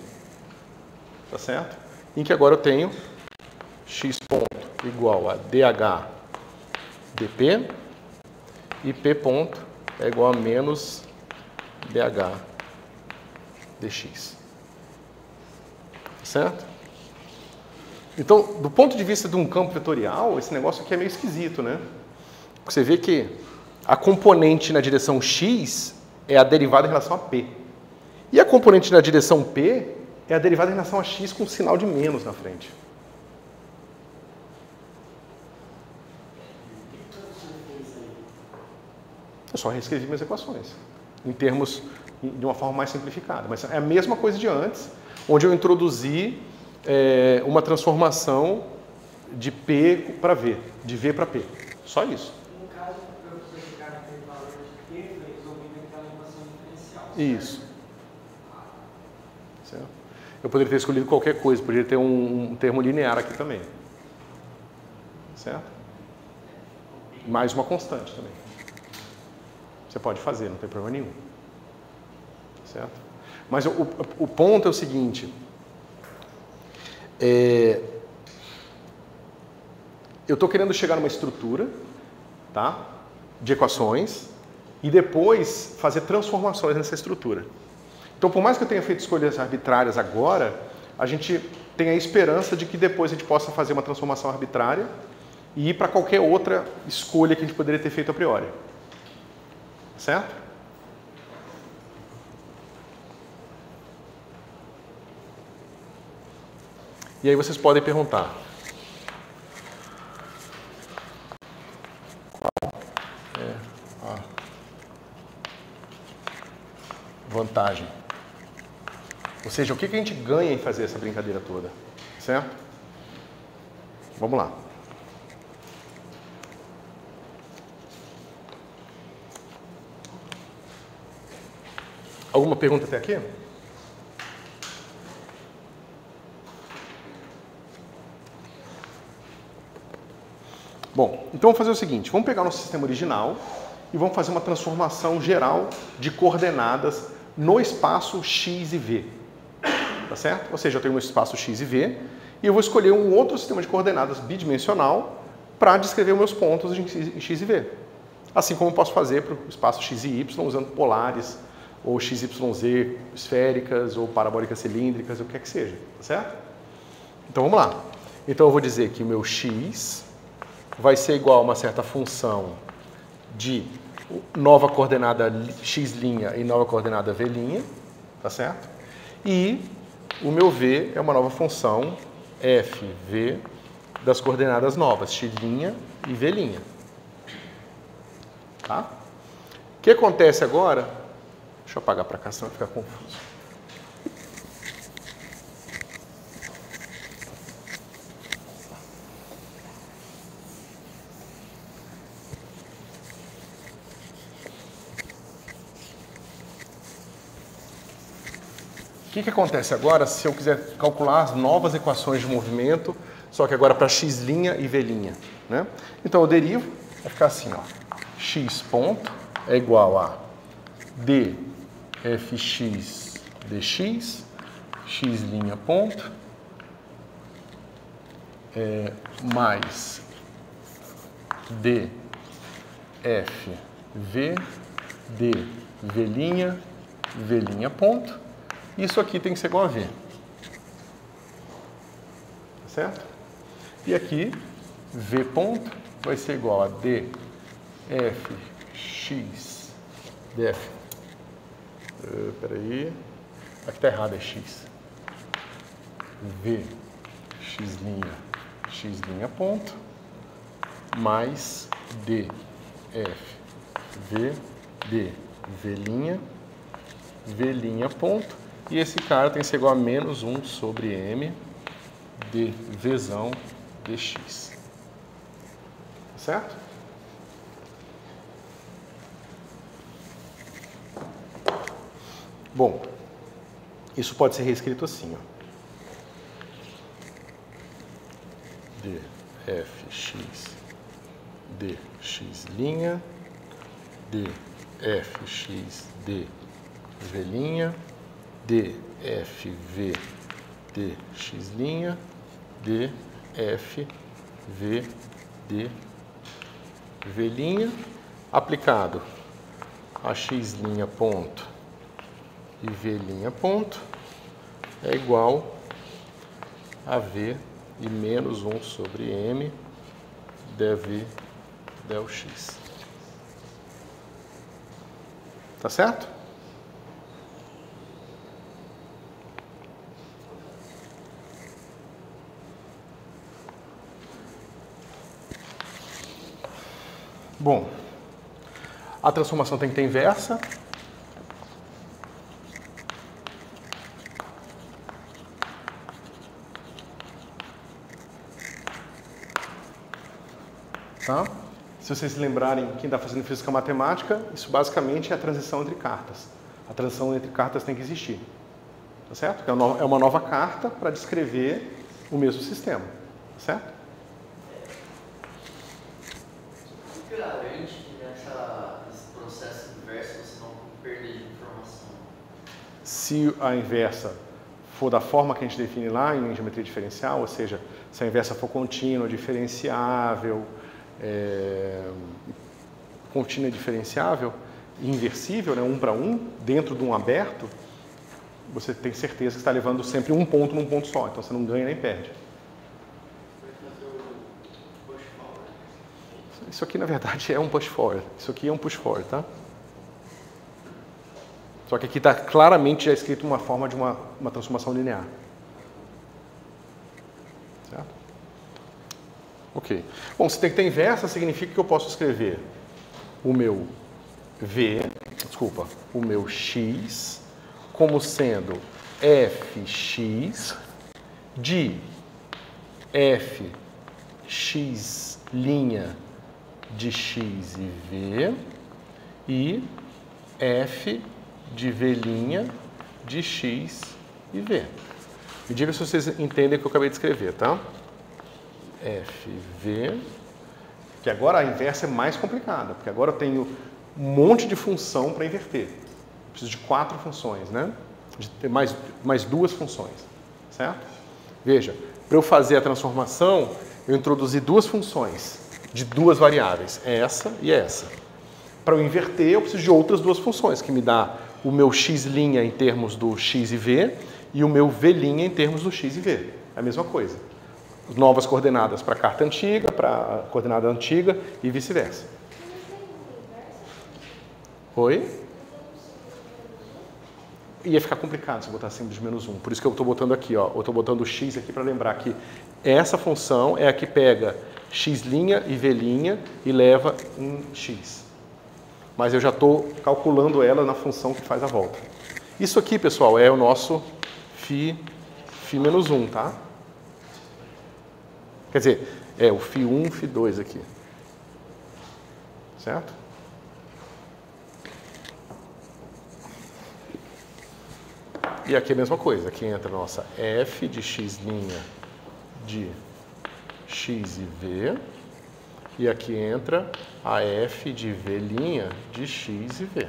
tá certo? Em que agora eu tenho x ponto igual a dh dp e p ponto é igual a menos dh dx. Tá certo? Então, do ponto de vista de um campo vetorial, esse negócio aqui é meio esquisito, né? Porque você vê que a componente na direção x é a derivada em relação a p. E a componente na direção p é a derivada em relação a x com um sinal de menos na frente. Eu só reescrevi minhas equações, em termos de uma forma mais simplificada. Mas é a mesma coisa de antes, onde eu introduzi uma transformação de P para V, de V para P. Só isso. No caso, para você chegar naquele valor de P, foi resolvido aquela equação diferencial. Isso. Certo? Eu poderia ter escolhido qualquer coisa, poderia ter um termo linear aqui também. Certo? Mais uma constante também. Você pode fazer, não tem problema nenhum. Certo? Mas o ponto é o seguinte. Eu estou querendo chegar numa estrutura, tá, de equações e depois fazer transformações nessa estrutura. Então, por mais que eu tenha feito escolhas arbitrárias agora, a gente tem a esperança de que depois a gente possa fazer uma transformação arbitrária e ir para qualquer outra escolha que a gente poderia ter feito a priori. Certo? E aí vocês podem perguntar: qual é a vantagem? Ou seja, o que a gente ganha em fazer essa brincadeira toda? Certo? Vamos lá. Alguma pergunta até aqui? Bom, então vamos fazer o seguinte, vamos pegar o nosso sistema original e vamos fazer uma transformação geral de coordenadas no espaço x e v. Tá certo? Ou seja, eu tenho um espaço x e v e eu vou escolher um outro sistema de coordenadas bidimensional para descrever os meus pontos em x e v. Assim como eu posso fazer para o espaço x e y usando polares, ou XYZ esféricas, ou parabólicas cilíndricas, o que quer que seja, tá certo? Então vamos lá. Então eu vou dizer que o meu x vai ser igual a uma certa função de nova coordenada x' e nova coordenada v', tá certo? E o meu v é uma nova função fv das coordenadas novas, x' e v'. Tá? O que acontece agora? Deixa eu apagar para cá, senão vai ficar confuso. O que acontece agora se eu quiser calcular as novas equações de movimento, só que agora para x' e v', né? Então eu derivo, vai ficar assim, ó. X ponto é igual a dfx dx, x' ponto, mais dfv dv', v' ponto. Isso aqui tem que ser igual a v. Tá certo? E aqui, v ponto vai ser igual a dfx df. Peraí. Aqui está errado, é x. V x' ponto mais df v v' ponto. E esse cara tem que ser igual a menos 1 sobre m de vzão dx. Tá certo? Bom, isso pode ser reescrito assim, ó. dfx dx', dfx dv', dfv dx', dfv dv', aplicado a x' ponto e v' ponto é igual a v e menos 1 sobre m dv del x. Tá certo? Bom, a transformação tem que ter inversa. Tá? Se vocês se lembrarem, quem está fazendo física matemática, isso basicamente é a transição entre cartas. A transição entre cartas tem que existir. Tá tá certo? É uma nova carta para descrever o mesmo sistema, tá certo? O que garante que nesse processo inverso você não perder informação? Se a inversa for da forma que a gente define lá em geometria diferencial, ou seja, se a inversa for contínua, diferenciável, contínua diferenciável, inversível, né, 1 para 1, dentro de um aberto, você tem certeza que está levando sempre um ponto num ponto só, então você não ganha nem perde. Isso aqui, na verdade, é um push forward. Isso aqui é um push forward, tá? Só que aqui está claramente já escrito uma forma de uma transformação linear. Certo? Ok. Bom, se tem que ter inversa, significa que eu posso escrever o meu o meu x como sendo fx de fx' de x e v e f de v' de x e v. Me diga se vocês entendem o que eu acabei de escrever, tá? fv, que agora a inversa é mais complicada, porque agora eu tenho um monte de função para inverter. Preciso de 4 funções, né? De ter mais 2 funções, certo? Veja, para eu fazer a transformação, eu introduzi 2 funções de 2 variáveis, essa e essa. Para eu inverter, eu preciso de outras 2 funções, que me dá o meu x' em termos do x e v e o meu v' em termos do x e v. É a mesma coisa. Novas coordenadas para a carta antiga, para a coordenada antiga e vice-versa. Oi? Ia ficar complicado se eu botar acima de menos 1. Por isso que eu estou botando aqui, ó. Eu estou botando o x aqui para lembrar que essa função é a que pega x' e v' e leva em x. Mas eu já estou calculando ela na função que faz a volta. Isso aqui, pessoal, é o nosso φ menos 1, tá? Quer dizer, é o φ1, φ2 aqui. Certo? E aqui é a mesma coisa. Aqui entra a nossa f de x' de x e v. E aqui entra a f de v' de x e v.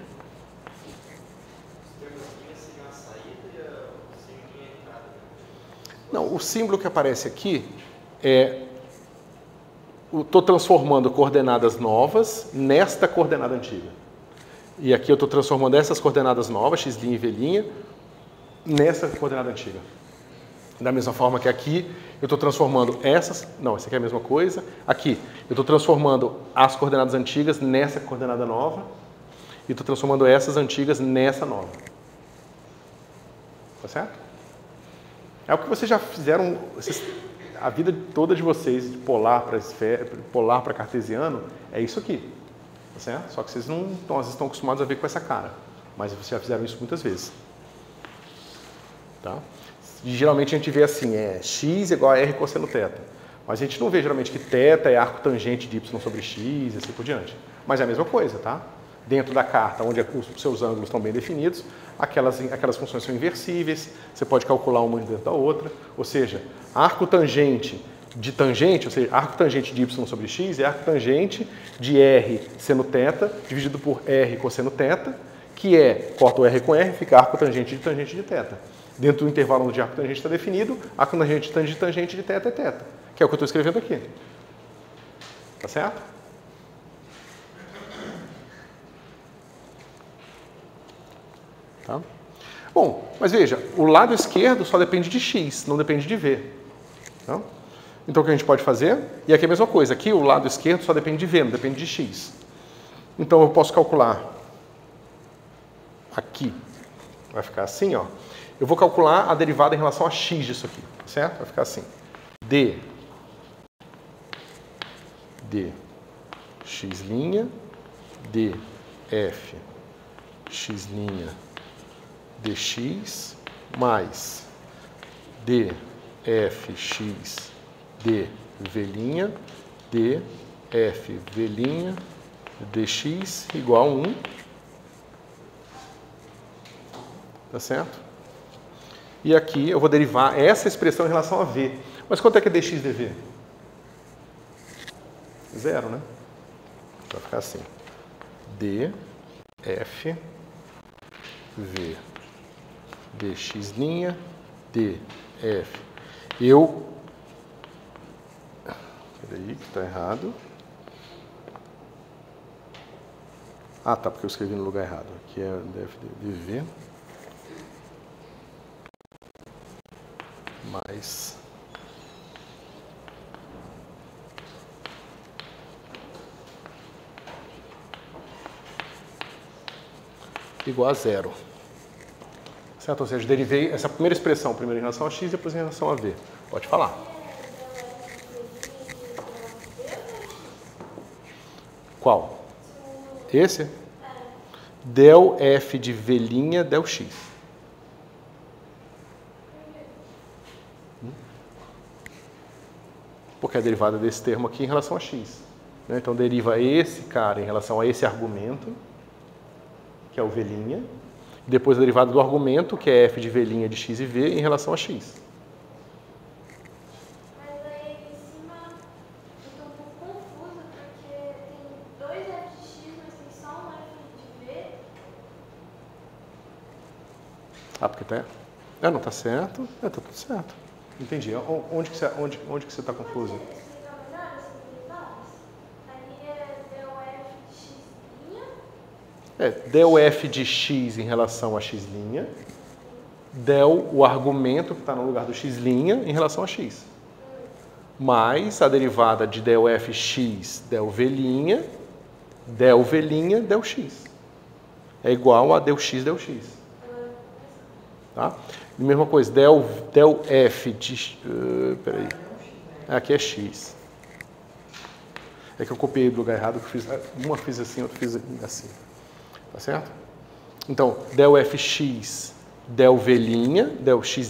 Não, o símbolo que aparece aqui estou transformando coordenadas novas nesta coordenada antiga. E aqui eu estou transformando essas coordenadas novas, x' e v', nessa coordenada antiga. Da mesma forma que aqui, eu estou transformando essas... Não, essa aqui é a mesma coisa. Aqui, eu estou transformando as coordenadas antigas nessa coordenada nova. E estou transformando essas antigas nessa nova. Tá certo? É o que vocês já fizeram a vida toda de vocês, de polar para cartesiano, é isso aqui. Tá certo? Só que vocês não às vezes estão acostumados a ver com essa cara. Mas vocês já fizeram isso muitas vezes. Tá? E geralmente a gente vê assim, x igual a r cosseno θ. Mas a gente não vê geralmente que θ é arco tangente de y sobre x e assim por diante. Mas é a mesma coisa, tá? Dentro da carta, onde os seus ângulos estão bem definidos, aquelas funções são inversíveis, você pode calcular uma dentro da outra. Ou seja, arco tangente de tangente, ou seja, arco tangente de y sobre x é arco tangente de r seno θ dividido por r cosseno θ, que corta o r com r, fica arco tangente de θ. Dentro do intervalo onde arco tangente está definido, arco tangente de tangente de θ é θ, que é o que eu estou escrevendo aqui. Tá certo? Tá? Bom, mas veja, o lado esquerdo só depende de x, não depende de v. Tá? Então o que a gente pode fazer? E aqui é a mesma coisa, aqui o lado esquerdo só depende de v, não depende de x. Então eu posso calcular aqui, vai ficar assim, ó. Eu vou calcular a derivada em relação a x disso aqui, certo? Vai ficar assim. d x' d f x' dx mais d fx d v' d f v' dx igual a 1. Tá certo? E aqui eu vou derivar essa expressão em relação a V. Mas quanto é que é dx dv? 0, né? Vai ficar assim. df v dx' df. Peraí, que está errado. Ah, tá, porque eu escrevi no lugar errado. Aqui é df dv mais igual a 0. Certo? Ou seja, derivei essa primeira expressão, primeiro em relação a x e depois em relação a v. Pode falar. Qual? Esse? Del f de v' del x. Porque é a derivada desse termo aqui em relação a x. Então, deriva esse cara em relação a esse argumento, que é o v', depois a derivada do argumento, que é f de v' de x e v, em relação a x. Mas aí em cima eu estou um pouco confusa, porque tem 2 f de x, mas tem só um f de v. Ah, porque tá... não tá certo. Tá tudo certo. Entendi. Onde que você está confuso? Explicar melhor essas derivadas? Ali é del f de x'. Del f de x em relação a x', del o argumento que está no lugar do x' em relação a x. Mais a derivada de del fx, del v', del x. É igual a del x, del x. Tá? Mesma coisa, del f de... peraí. Aqui é x. É que eu copiei do lugar errado, uma fiz assim, outra fiz assim. Tá certo? Então, del fx, del v', del x',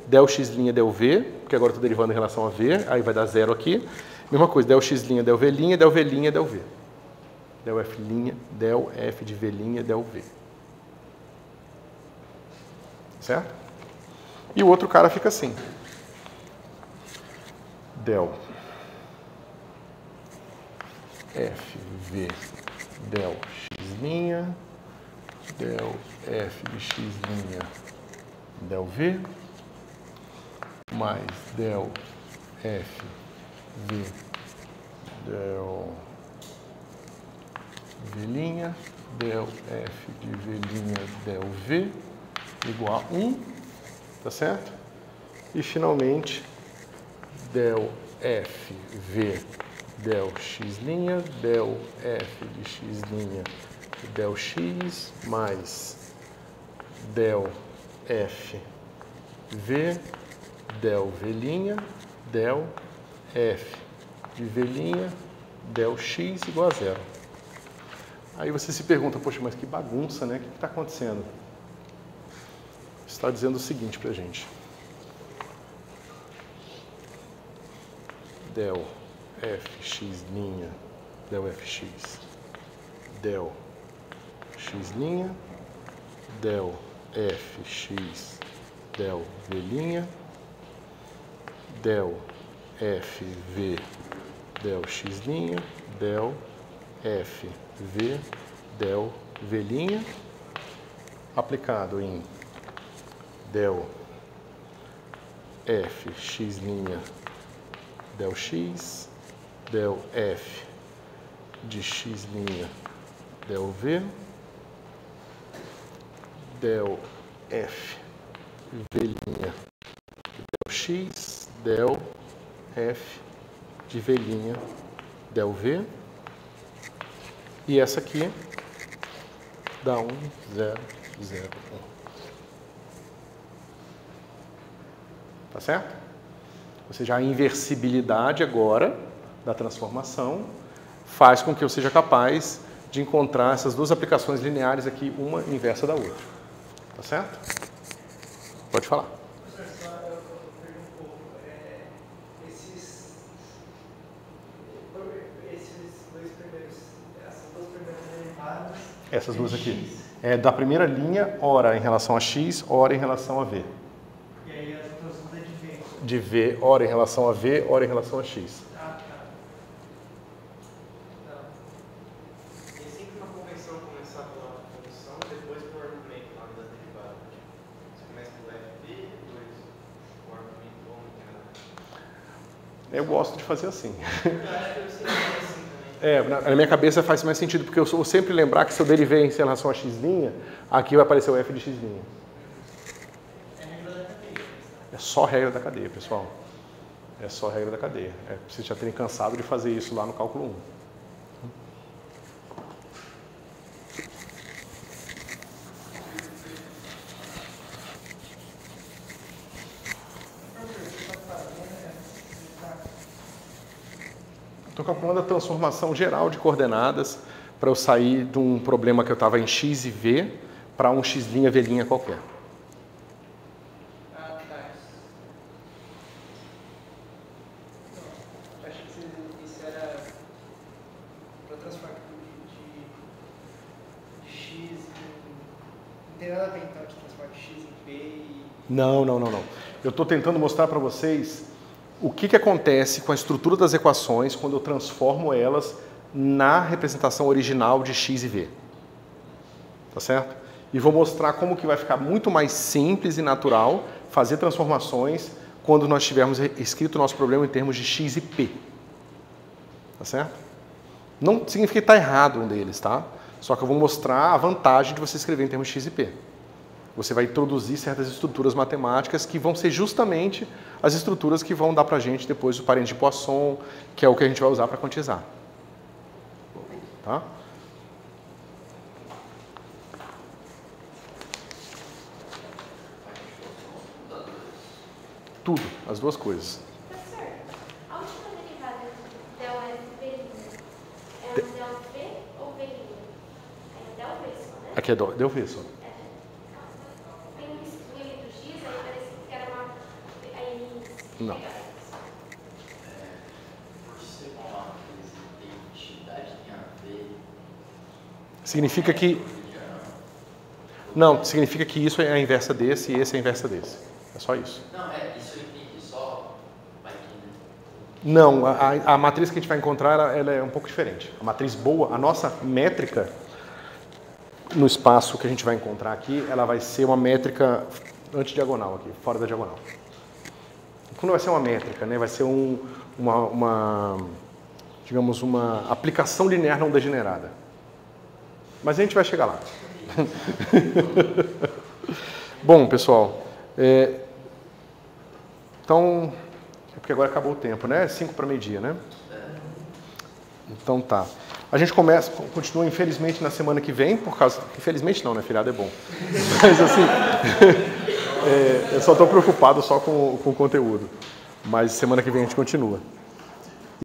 del x', del v, porque agora eu estou derivando em relação a v, aí vai dar 0 aqui. Mesma coisa, del x', del v', del v', del v. Del f', del f de v', del v. Certo? E o outro cara fica assim. Del f v del x', del f de x' del v, mais del f v del v', del f de v' del v, igual a 1, tá certo? E finalmente, del f v del x', del f de x' del x, mais del f v del v', del f de v' del x igual a 0. Aí você se pergunta, poxa, mas que bagunça, né? O que está acontecendo? Está dizendo o seguinte para a gente. Del fx', del fx, del x', del fx, del v', del fv, del x', del fv, del v', aplicado em del fx' del x, del f de x' del v, del f v' del x, del f de v' del v, e essa aqui dá 1, 0, 0, 1. Tá certo? Ou seja, a inversibilidade agora da transformação faz com que eu seja capaz de encontrar essas duas aplicações lineares aqui, uma inversa da outra. Tá certo? Pode falar. Professor, só eu pergunto um pouco. Esses dois primeiros, essas duas primeiras derivadas... Essas duas aqui. É da primeira linha, ora em relação a x, ora em relação a v. de V, ora em relação a V, ora em relação a X. Ah, tá. Não. Tem sempre uma convenção começar pela função e depois pelo argumento lá da derivada. Você começa pelo FP, depois o argumento ou não tem nada. Eu gosto de fazer assim. Eu acho que eu sei assim também. Na minha cabeça faz mais sentido, porque eu vou sempre lembrar que se eu derivei em relação a x', aqui vai aparecer o f de x'. É só regra da cadeia, pessoal. É só regra da cadeia. Vocês já terem cansado de fazer isso lá no cálculo 1. Estou calculando a transformação geral de coordenadas para eu sair de um problema que eu estava em x e v para um x' v' qualquer. Ah, tá. Não, acho que isso era para transformar de x não tem nada a ver então de transformar de x em p e... Não. Eu estou tentando mostrar para vocês o que acontece com a estrutura das equações quando eu transformo elas na representação original de x e v. Tá certo? E vou mostrar como que vai ficar muito mais simples e natural fazer transformações quando nós tivermos escrito o nosso problema em termos de x e p. Tá certo? Não significa que está errado um deles, tá? Só que eu vou mostrar a vantagem de você escrever em termos de x e p. Você vai introduzir certas estruturas matemáticas que vão ser justamente as estruturas que vão dar para a gente depois o parente de Poisson, que é o que a gente vai usar para quantizar. Tá? Tudo, as duas coisas. Professor, a última derivada del F é um del V ou V'? É del V só, né? Aqui é del V só. Tem um excluído do X, aí parece que era uma... Aí... Não. Por ser uma identidade tem a ver. Significa que... Não, significa que isso é a inversa desse e esse é a inversa desse. É só isso. Não, isso eu entendi, só vai que, né? Não, a matriz que a gente vai encontrar ela é um pouco diferente. A matriz boa, a nossa métrica no espaço que a gente vai encontrar aqui, ela vai ser uma métrica antidiagonal aqui, fora da diagonal. Quando vai ser uma métrica, né, vai ser digamos, uma aplicação linear não degenerada. Mas a gente vai chegar lá. Bom, pessoal, então, é porque agora acabou o tempo, né? 5 para meio-dia, né? Então tá. A gente continua, infelizmente, na semana que vem, por causa... Infelizmente não, né? Feriado é bom. Mas assim, eu só estou preocupado só com o conteúdo. Mas semana que vem a gente continua.